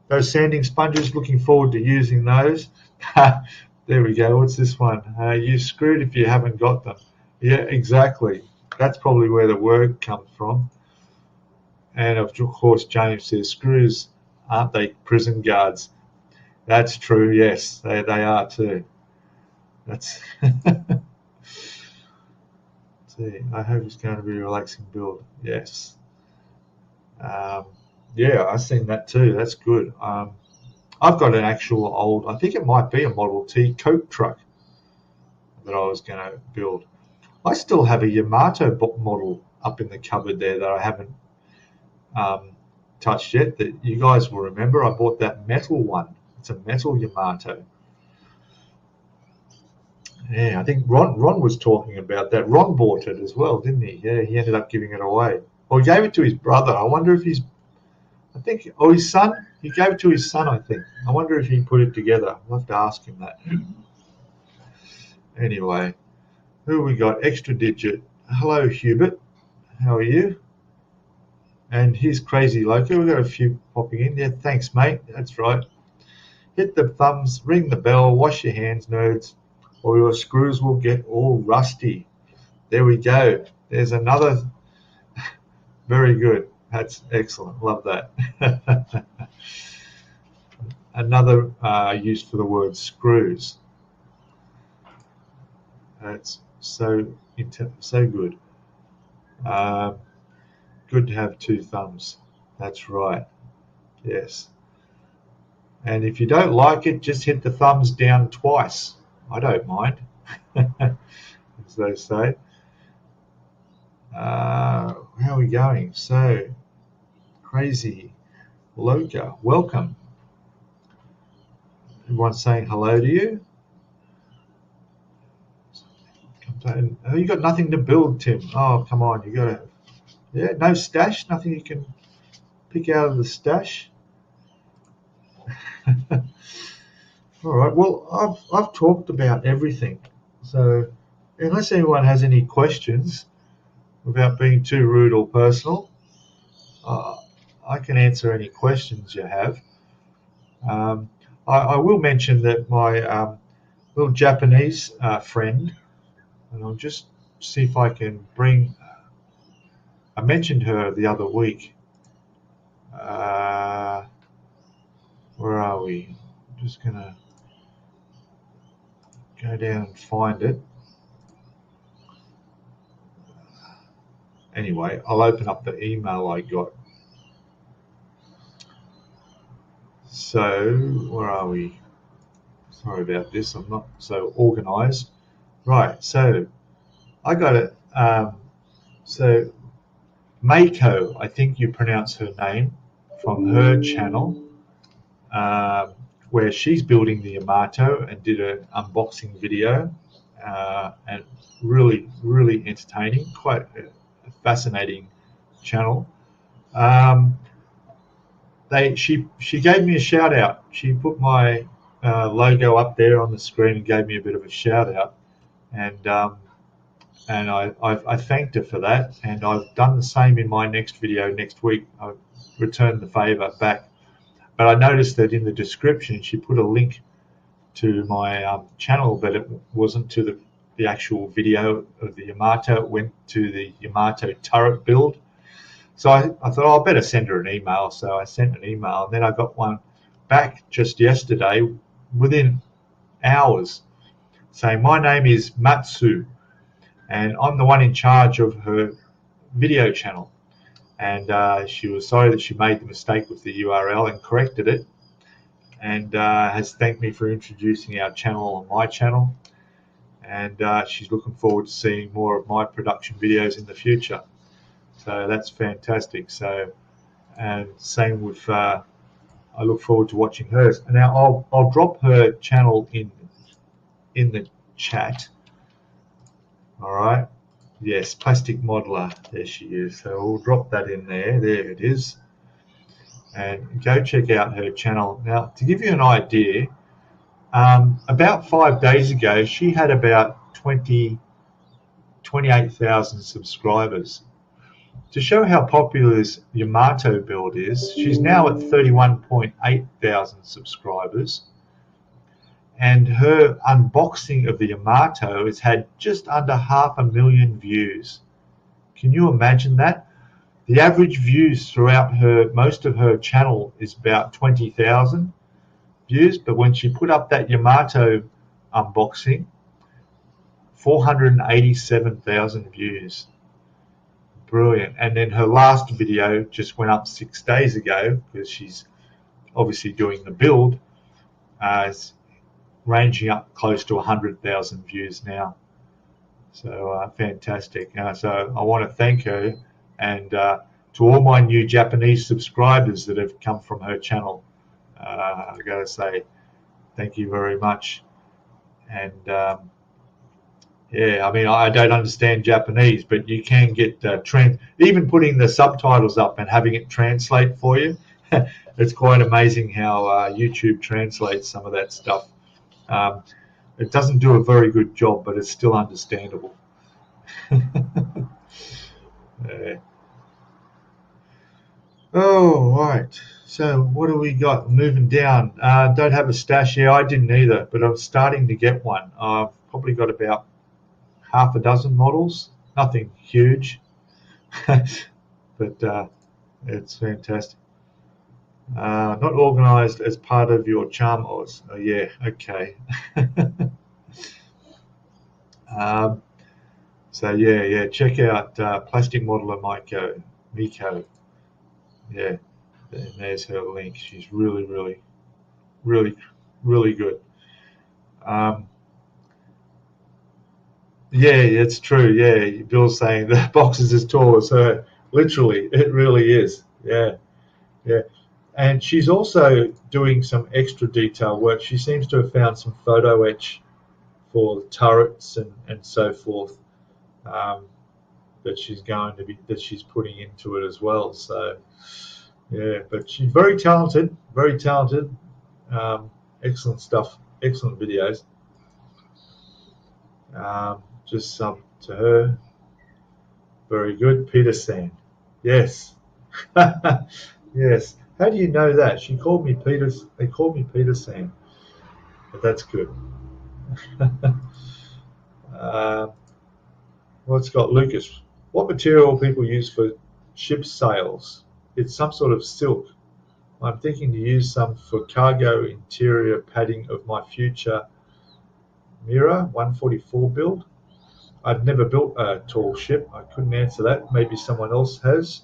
[SPEAKER 1] Those sanding sponges, looking forward to using those. There we go. What's this one? You're screwed if you haven't got them. Yeah, exactly. That's probably where the word comes from. And of course, James says, screws, aren't they prison guards? That's true, yes, they are too. That's. See, I hope it's going to be a relaxing build. Yes. Yeah, I've seen that too. That's good. I've got an actual old, I think it might be a Model T Coke truck that I was going to build. I still have a Yamato model up in the cupboard there that I haven't touched yet, that you guys will remember. I bought that metal one. It's a metal Yamato. Yeah, I think Ron was talking about that. Ron bought it as well, didn't he? Yeah, he ended up giving it away. Or he gave it to his brother. I wonder if his son. He gave it to his son, I think. I wonder if he put it together. I'll have to ask him that. Anyway, who we got? Extra digit. Hello, Hubert. How are you? And here's Crazy Loco. We've got a few popping in. Yeah, thanks, mate. That's right. Hit the thumbs, ring the bell, wash your hands, nerds, or your screws will get all rusty. There we go. There's another. Very good. That's excellent. Love that. Another use for the word screws. That's so good. Good to have two thumbs. That's right. Yes. And if you don't like it, just hit the thumbs down twice. I don't mind, as they say. How are we going? So, Crazy Loca, welcome. Everyone's saying hello to you. Oh, you got nothing to build, Tim. Oh, come on, you got to. Yeah, no stash, nothing you can pick out of the stash. All right. Well, I've talked about everything. So, unless anyone has any questions, without being too rude or personal, I can answer any questions you have. I will mention that my little Japanese friend, and I'll just see if I can bring. I mentioned her the other week. Where are we? I'm just gonna go down and find it. Anyway, I'll open up the email I got. So, where are we? Sorry about this, I'm not so organized. Right, so I got it. So, Mako, I think you pronounce her name, from her channel, where she's building the Yamato and did an unboxing video, and really, really entertaining, quite a fascinating channel. She gave me a shout out. She put my logo up there on the screen and gave me a bit of a shout out, and I thanked her for that, and I've done the same in my next video next week. I've returned the favour back, but I noticed that in the description she put a link to my channel, but it wasn't to the actual video of the Yamato. It went to the Yamato turret build. So I thought, oh, I better send her an email. So I sent an email, and then I got one back just yesterday within hours saying, my name is Matsu, and I'm the one in charge of her video channel. And she was sorry that she made the mistake with the URL and corrected it, and has thanked me for introducing our channel on my channel. And she's looking forward to seeing more of my production videos in the future. So that's fantastic. So, and same with, I look forward to watching hers. Now I'll drop her channel in the chat. All right. Yes, Plastic Modeler. There she is. So we'll drop that in there. There it is. And go check out her channel. Now, to give you an idea, about 5 days ago, she had about 28,000 subscribers. To show how popular this Yamato build is, she's now at 31.8 thousand subscribers. And her unboxing of the Yamato has had just under 500,000 views. Can you imagine that? The average views throughout most of her channel is about 20,000 views, but when she put up that Yamato unboxing, 487,000 views. Brilliant. And then her last video just went up 6 days ago, because she's obviously doing the build, ranging up close to 100,000 views now. So fantastic. So I want to thank her, and to all my new Japanese subscribers that have come from her channel, I got to say thank you very much. And yeah, I mean, I don't understand Japanese, but you can get even putting the subtitles up and having it translate for you. It's quite amazing how YouTube translates some of that stuff. It doesn't do a very good job, but it's still understandable. Yeah. Oh, right. So what do we got? Moving down. Don't have a stash here. I didn't either, but I'm starting to get one. I've probably got about half a dozen models. Nothing huge, but it's fantastic. Not organised as part of your charm, Oz. Oh, yeah, okay. So yeah, check out Plastic Modeler Miko. Yeah, and there's her link. She's really good. Yeah, it's true. Yeah, Bill's saying the box is as tall as her. Literally, it really is. Yeah. And she's also doing some extra detail work. She seems to have found some photo etch for the turrets and so forth, that she's putting into it as well. So yeah, but she's very talented, excellent stuff, excellent videos. Just some to her. Very good. Peter San. Yes. Yes. How do you know that? She called me Peter. They called me Peter San. But that's good. What's got Lucas? What material people use for ship sails? It's some sort of silk. I'm thinking to use some for cargo interior padding of my future Mira 144 build. I've never built a tall ship. I couldn't answer that. Maybe someone else has.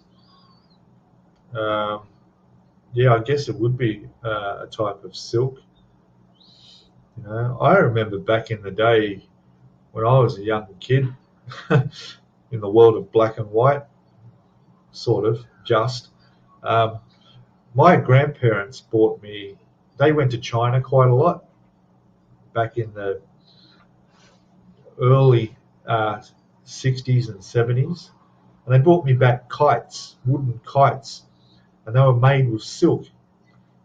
[SPEAKER 1] Yeah, I guess it would be a type of silk. You know, I remember back in the day when I was a young kid, in the world of black and white, sort of, just. My grandparents bought me, they went to China quite a lot back in the early 60s and 70s. And they brought me back kites, wooden kites, and they were made with silk.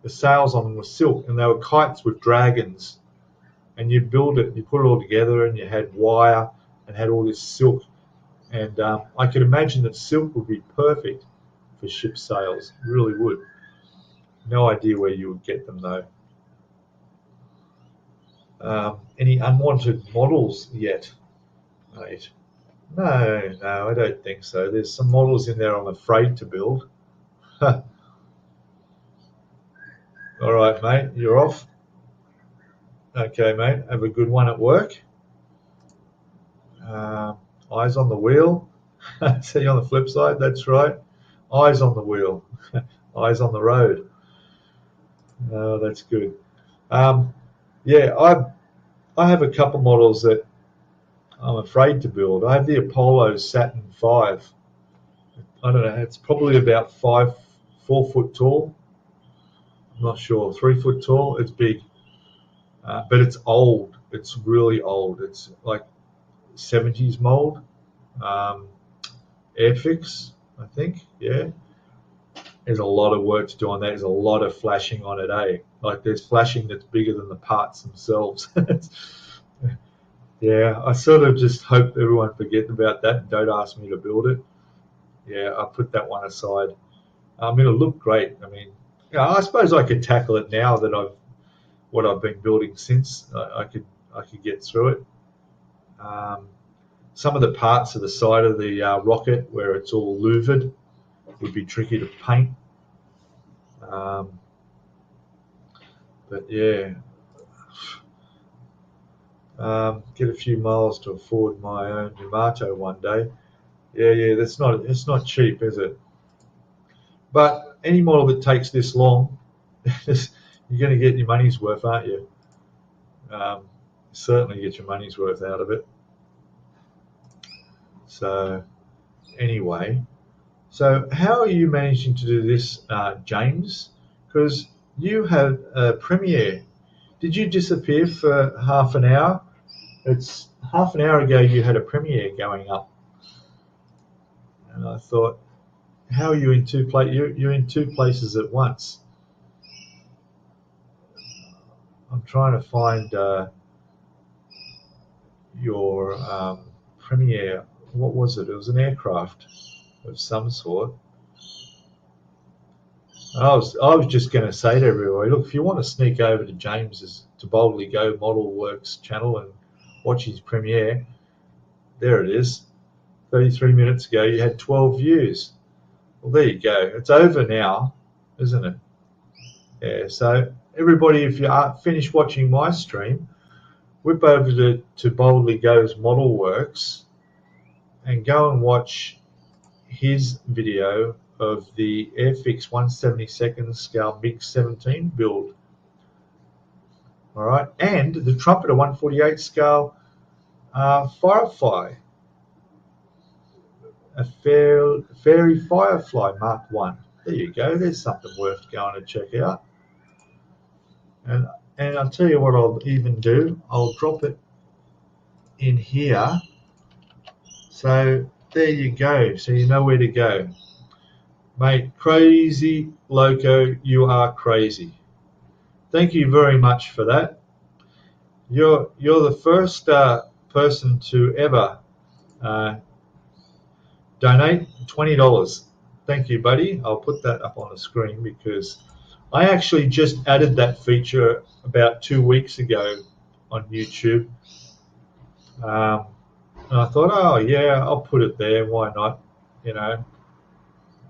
[SPEAKER 1] The sails on them were silk, and they were kites with dragons. And you'd build it, you put it all together, and you had wire and had all this silk. And I could imagine that silk would be perfect for ship sails. It really would. No idea where you would get them, though. Any unwanted models yet? 8. No, I don't think so. There's some models in there I'm afraid to build. All right, mate, you're off. Okay, mate, have a good one at work. Eyes on the wheel. See you on the flip side, that's right. Eyes on the wheel. Eyes on the road. Oh, that's good. Yeah, I have a couple models that I'm afraid to build. I have the Apollo Saturn V. I don't know, it's probably about 4 foot tall. I'm not sure, 3 foot tall. It's big, but it's old. It's really old. It's like 70s mold. Airfix, I think. Yeah. There's a lot of work to do on that. There's a lot of flashing on it, eh? Like there's flashing that's bigger than the parts themselves. Yeah, I sort of just hope everyone forget about that and don't ask me to build it. Yeah, I put that one aside. It'll look great. I mean, yeah, I suppose I could tackle it now that what I've been building since. I could get through it. Some of the parts of the side of the rocket where it's all louvered would be tricky to paint. But yeah, get a few miles to afford my own Yamato one day. Yeah, it's not cheap, is it? But any model that takes this long, you're going to get your money's worth, aren't you? Certainly get your money's worth out of it. So anyway, so how are you managing to do this, James? Because you had a premiere. Did you disappear for half an hour? It's half an hour ago you had a premiere going up, and I thought, how are you in two places? You're in two places at once. I'm trying to find your premiere. What was it? It was an aircraft of some sort. I was just going to say to everybody, look, if you want to sneak over to James's To Boldly Go Model Works channel and watch his premiere, there it is. 33 minutes ago, you had 12 views. Well, there you go. It's over now, isn't it? Yeah, so everybody, if you are finished watching my stream, whip over to Boldly Go's Model Works and go and watch his video of the Airfix 1/72 scale MiG-17 build. All right, and the Trumpeter 1/48 scale Firefly, a Fairy Firefly Mark 1. There you go. There's something worth going to check out. And I'll tell you what I'll even do. I'll drop it in here. So there you go. So you know where to go. Mate, crazy loco, you are crazy. Thank you very much for that. You're the first person to ever donate $20. Thank you, buddy. I'll put that up on the screen because I actually just added that feature about 2 weeks ago on YouTube. And I thought, oh yeah, I'll put it there. Why not? You know,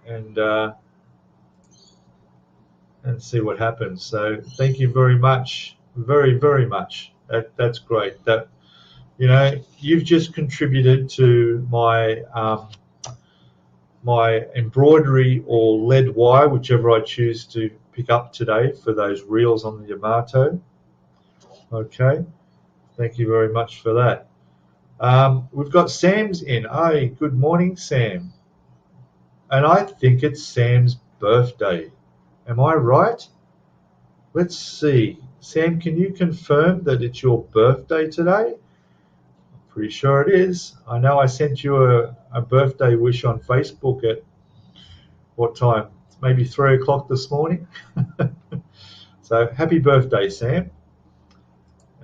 [SPEAKER 1] and see what happens. So thank you very much, very, very much. That's great. That, you know, you've just contributed to my my embroidery or lead wire, whichever I choose to pick up today for those reels on the Yamato. Okay, thank you very much for that. We've got Sam's in. Hey, good morning, Sam. And I think it's Sam's birthday. Am I right? Let's see. Sam, can you confirm that it's your birthday today? I'm pretty sure it is. I know I sent you a birthday wish on Facebook at what time? Maybe 3 o'clock this morning. So happy birthday, Sam.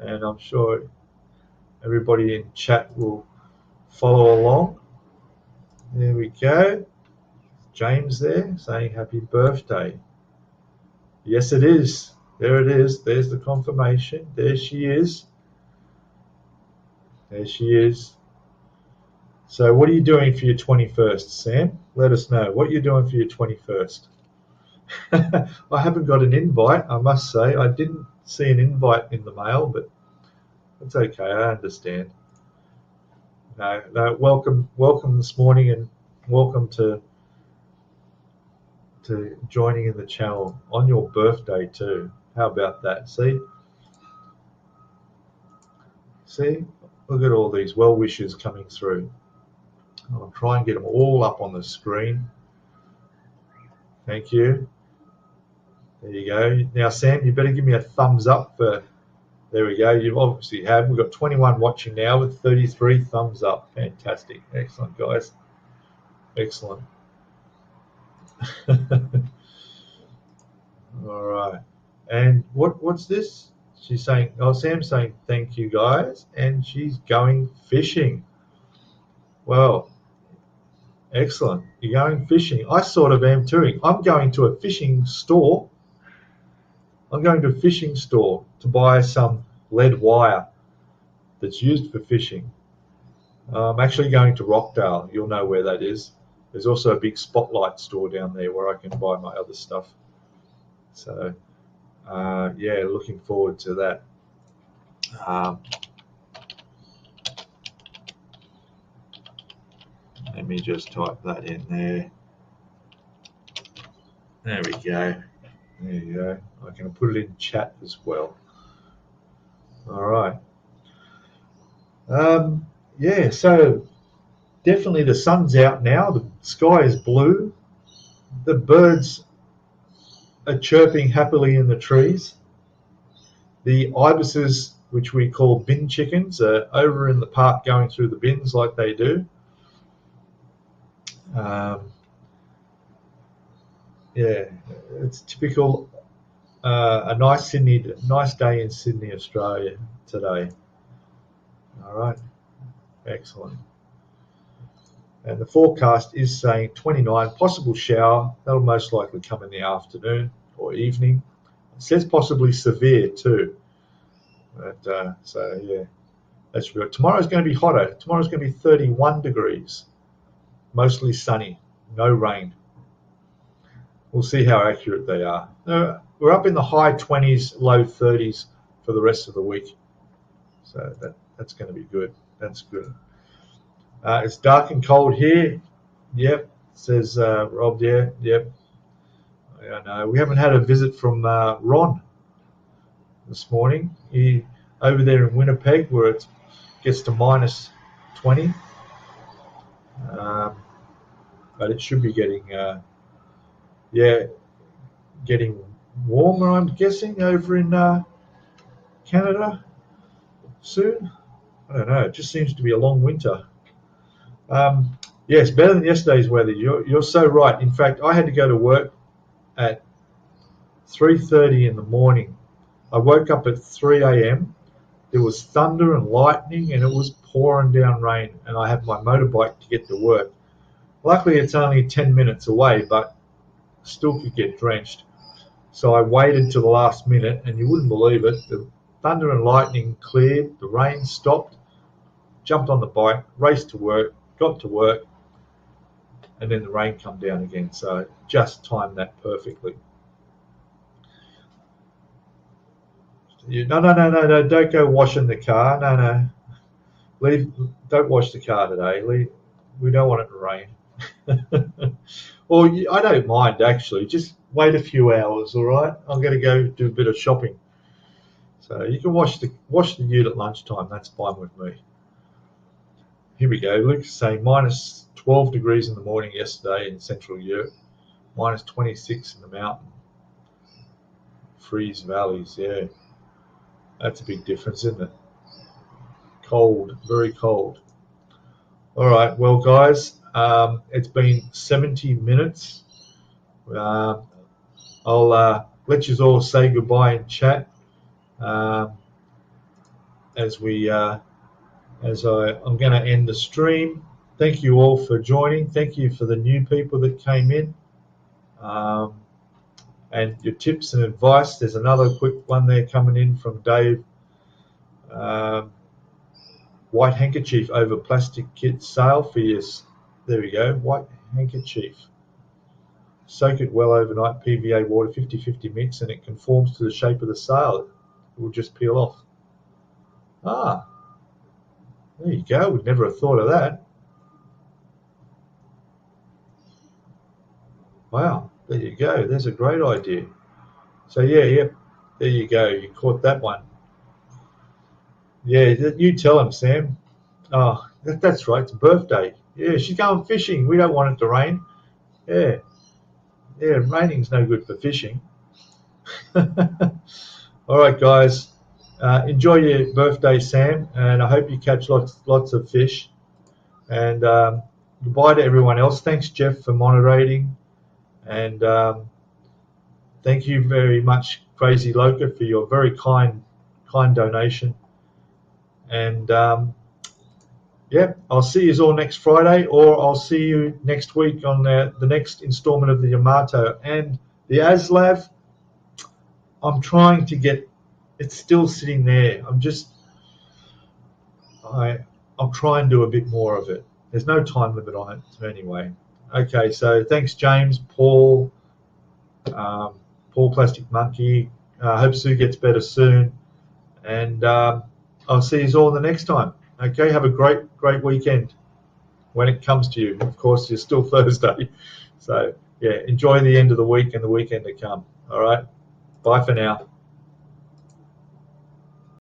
[SPEAKER 1] And I'm sure everybody in chat will follow along. There we go. James there saying happy birthday. Yes, it is. There it is. There's the confirmation. There she is. There she is. So what are you doing for your 21st, Sam? Let us know what you're doing for your 21st. I haven't got an invite, I must say. I didn't see an invite in the mail, but it's okay. I understand. No, welcome this morning, and welcome to joining in the channel on your birthday too. How about that? See, look at all these well wishes coming through. I'll try and get them all up on the screen. Thank you. There you go. Now, Sam, you better give me a thumbs up for. There we go. You obviously have. We've got 21 watching now with 33 thumbs up. Fantastic. Excellent, guys. Excellent. All right. And what's this? She's saying, oh, Sam's saying thank you, guys, and she's going fishing. Well, excellent. You're going fishing. I sort of am too. I'm going to a fishing store. I'm going to a fishing store to buy some lead wire that's used for fishing. I'm actually going to Rockdale. You'll know where that is. There's also a big Spotlight store down there where I can buy my other stuff. So, yeah, looking forward to that. Let me just type that in there. There we go. There you go. I can put it in chat as well. All right. Yeah, so definitely the sun's out now. The sky is blue. The birds are chirping happily in the trees. The ibises, which we call bin chickens, are over in the park going through the bins like they do. Yeah, it's typical. A nice day in Sydney, Australia today. All right, excellent. And the forecast is saying 29, possible shower. That'll most likely come in the afternoon or evening. It says possibly severe too. But so yeah, that should be good. Tomorrow's going to be hotter. Tomorrow's going to be 31 degrees, mostly sunny, no rain. We'll see how accurate they are. We're up in the high 20s, low 30s for the rest of the week. So that's going to be good. That's good. It's dark and cold here. Yep, says Rob there. Yep. I know. We haven't had a visit from Ron this morning. He over there in Winnipeg where it gets to minus 20. But it should be getting getting warmer, I'm guessing, over in Canada soon. I don't know. It just seems to be a long winter. Yes, better than yesterday's weather. You're so right. In fact, I had to go to work at 3:30 in the morning. I woke up at 3 a.m. There was thunder and lightning, and it was pouring down rain. And I had my motorbike to get to work. Luckily, it's only 10 minutes away, but still could get drenched. So I waited till the last minute, and you wouldn't believe it. The thunder and lightning cleared, the rain stopped, jumped on the bike, raced to work, got to work, and then the rain come down again. So just timed that perfectly. No, don't go washing the car. No. Don't wash the car today. We don't want it to rain. Well, I don't mind, actually. Just wait a few hours, all right? I'm going to go do a bit of shopping. So you can wash the ute at lunchtime. That's fine with me. Here we go. Luke's saying minus 12 degrees in the morning yesterday in Central Europe, minus 26 in the mountain. Freeze valleys, yeah. That's a big difference, isn't it? Cold, very cold. All right, well, guys, it's been 70 minutes. I'll let you all say goodbye in chat I'm going to end the stream. Thank you all for joining. Thank you for the new people that came in. And your tips and advice. There's another quick one there coming in from Dave. white handkerchief over plastic kit sale for your, there we go, white handkerchief. Soak it well overnight, PVA water, 50-50 mix, and it conforms to the shape of the sail. It will just peel off. Ah, there you go. We'd never have thought of that. Wow, there you go. There's a great idea. So yeah, there you go. You caught that one. Yeah, you tell him, Sam. Oh, that's right. It's a birthday. Yeah, she's going fishing. We don't want it to rain. Yeah, yeah. Raining's no good for fishing. All right, guys. Enjoy your birthday, Sam, and I hope you catch lots of fish. And goodbye to everyone else. Thanks, Jeff, for moderating, and thank you very much, Crazy Loca, for your very kind donation. And yeah, I'll see you all next Friday, or I'll see you next week on the next installment of the Yamato and the Aslav. I'm trying to get. It's still sitting there. I'll try and do a bit more of it. There's no time limit on it anyway. Okay, so thanks, James, Paul, Paul Plastic Monkey. I hope Sue gets better soon, and I'll see you all the next time. Okay, have a great weekend when it comes to you. Of course, it's still Thursday, so yeah, enjoy the end of the week and the weekend to come. All right, bye for now.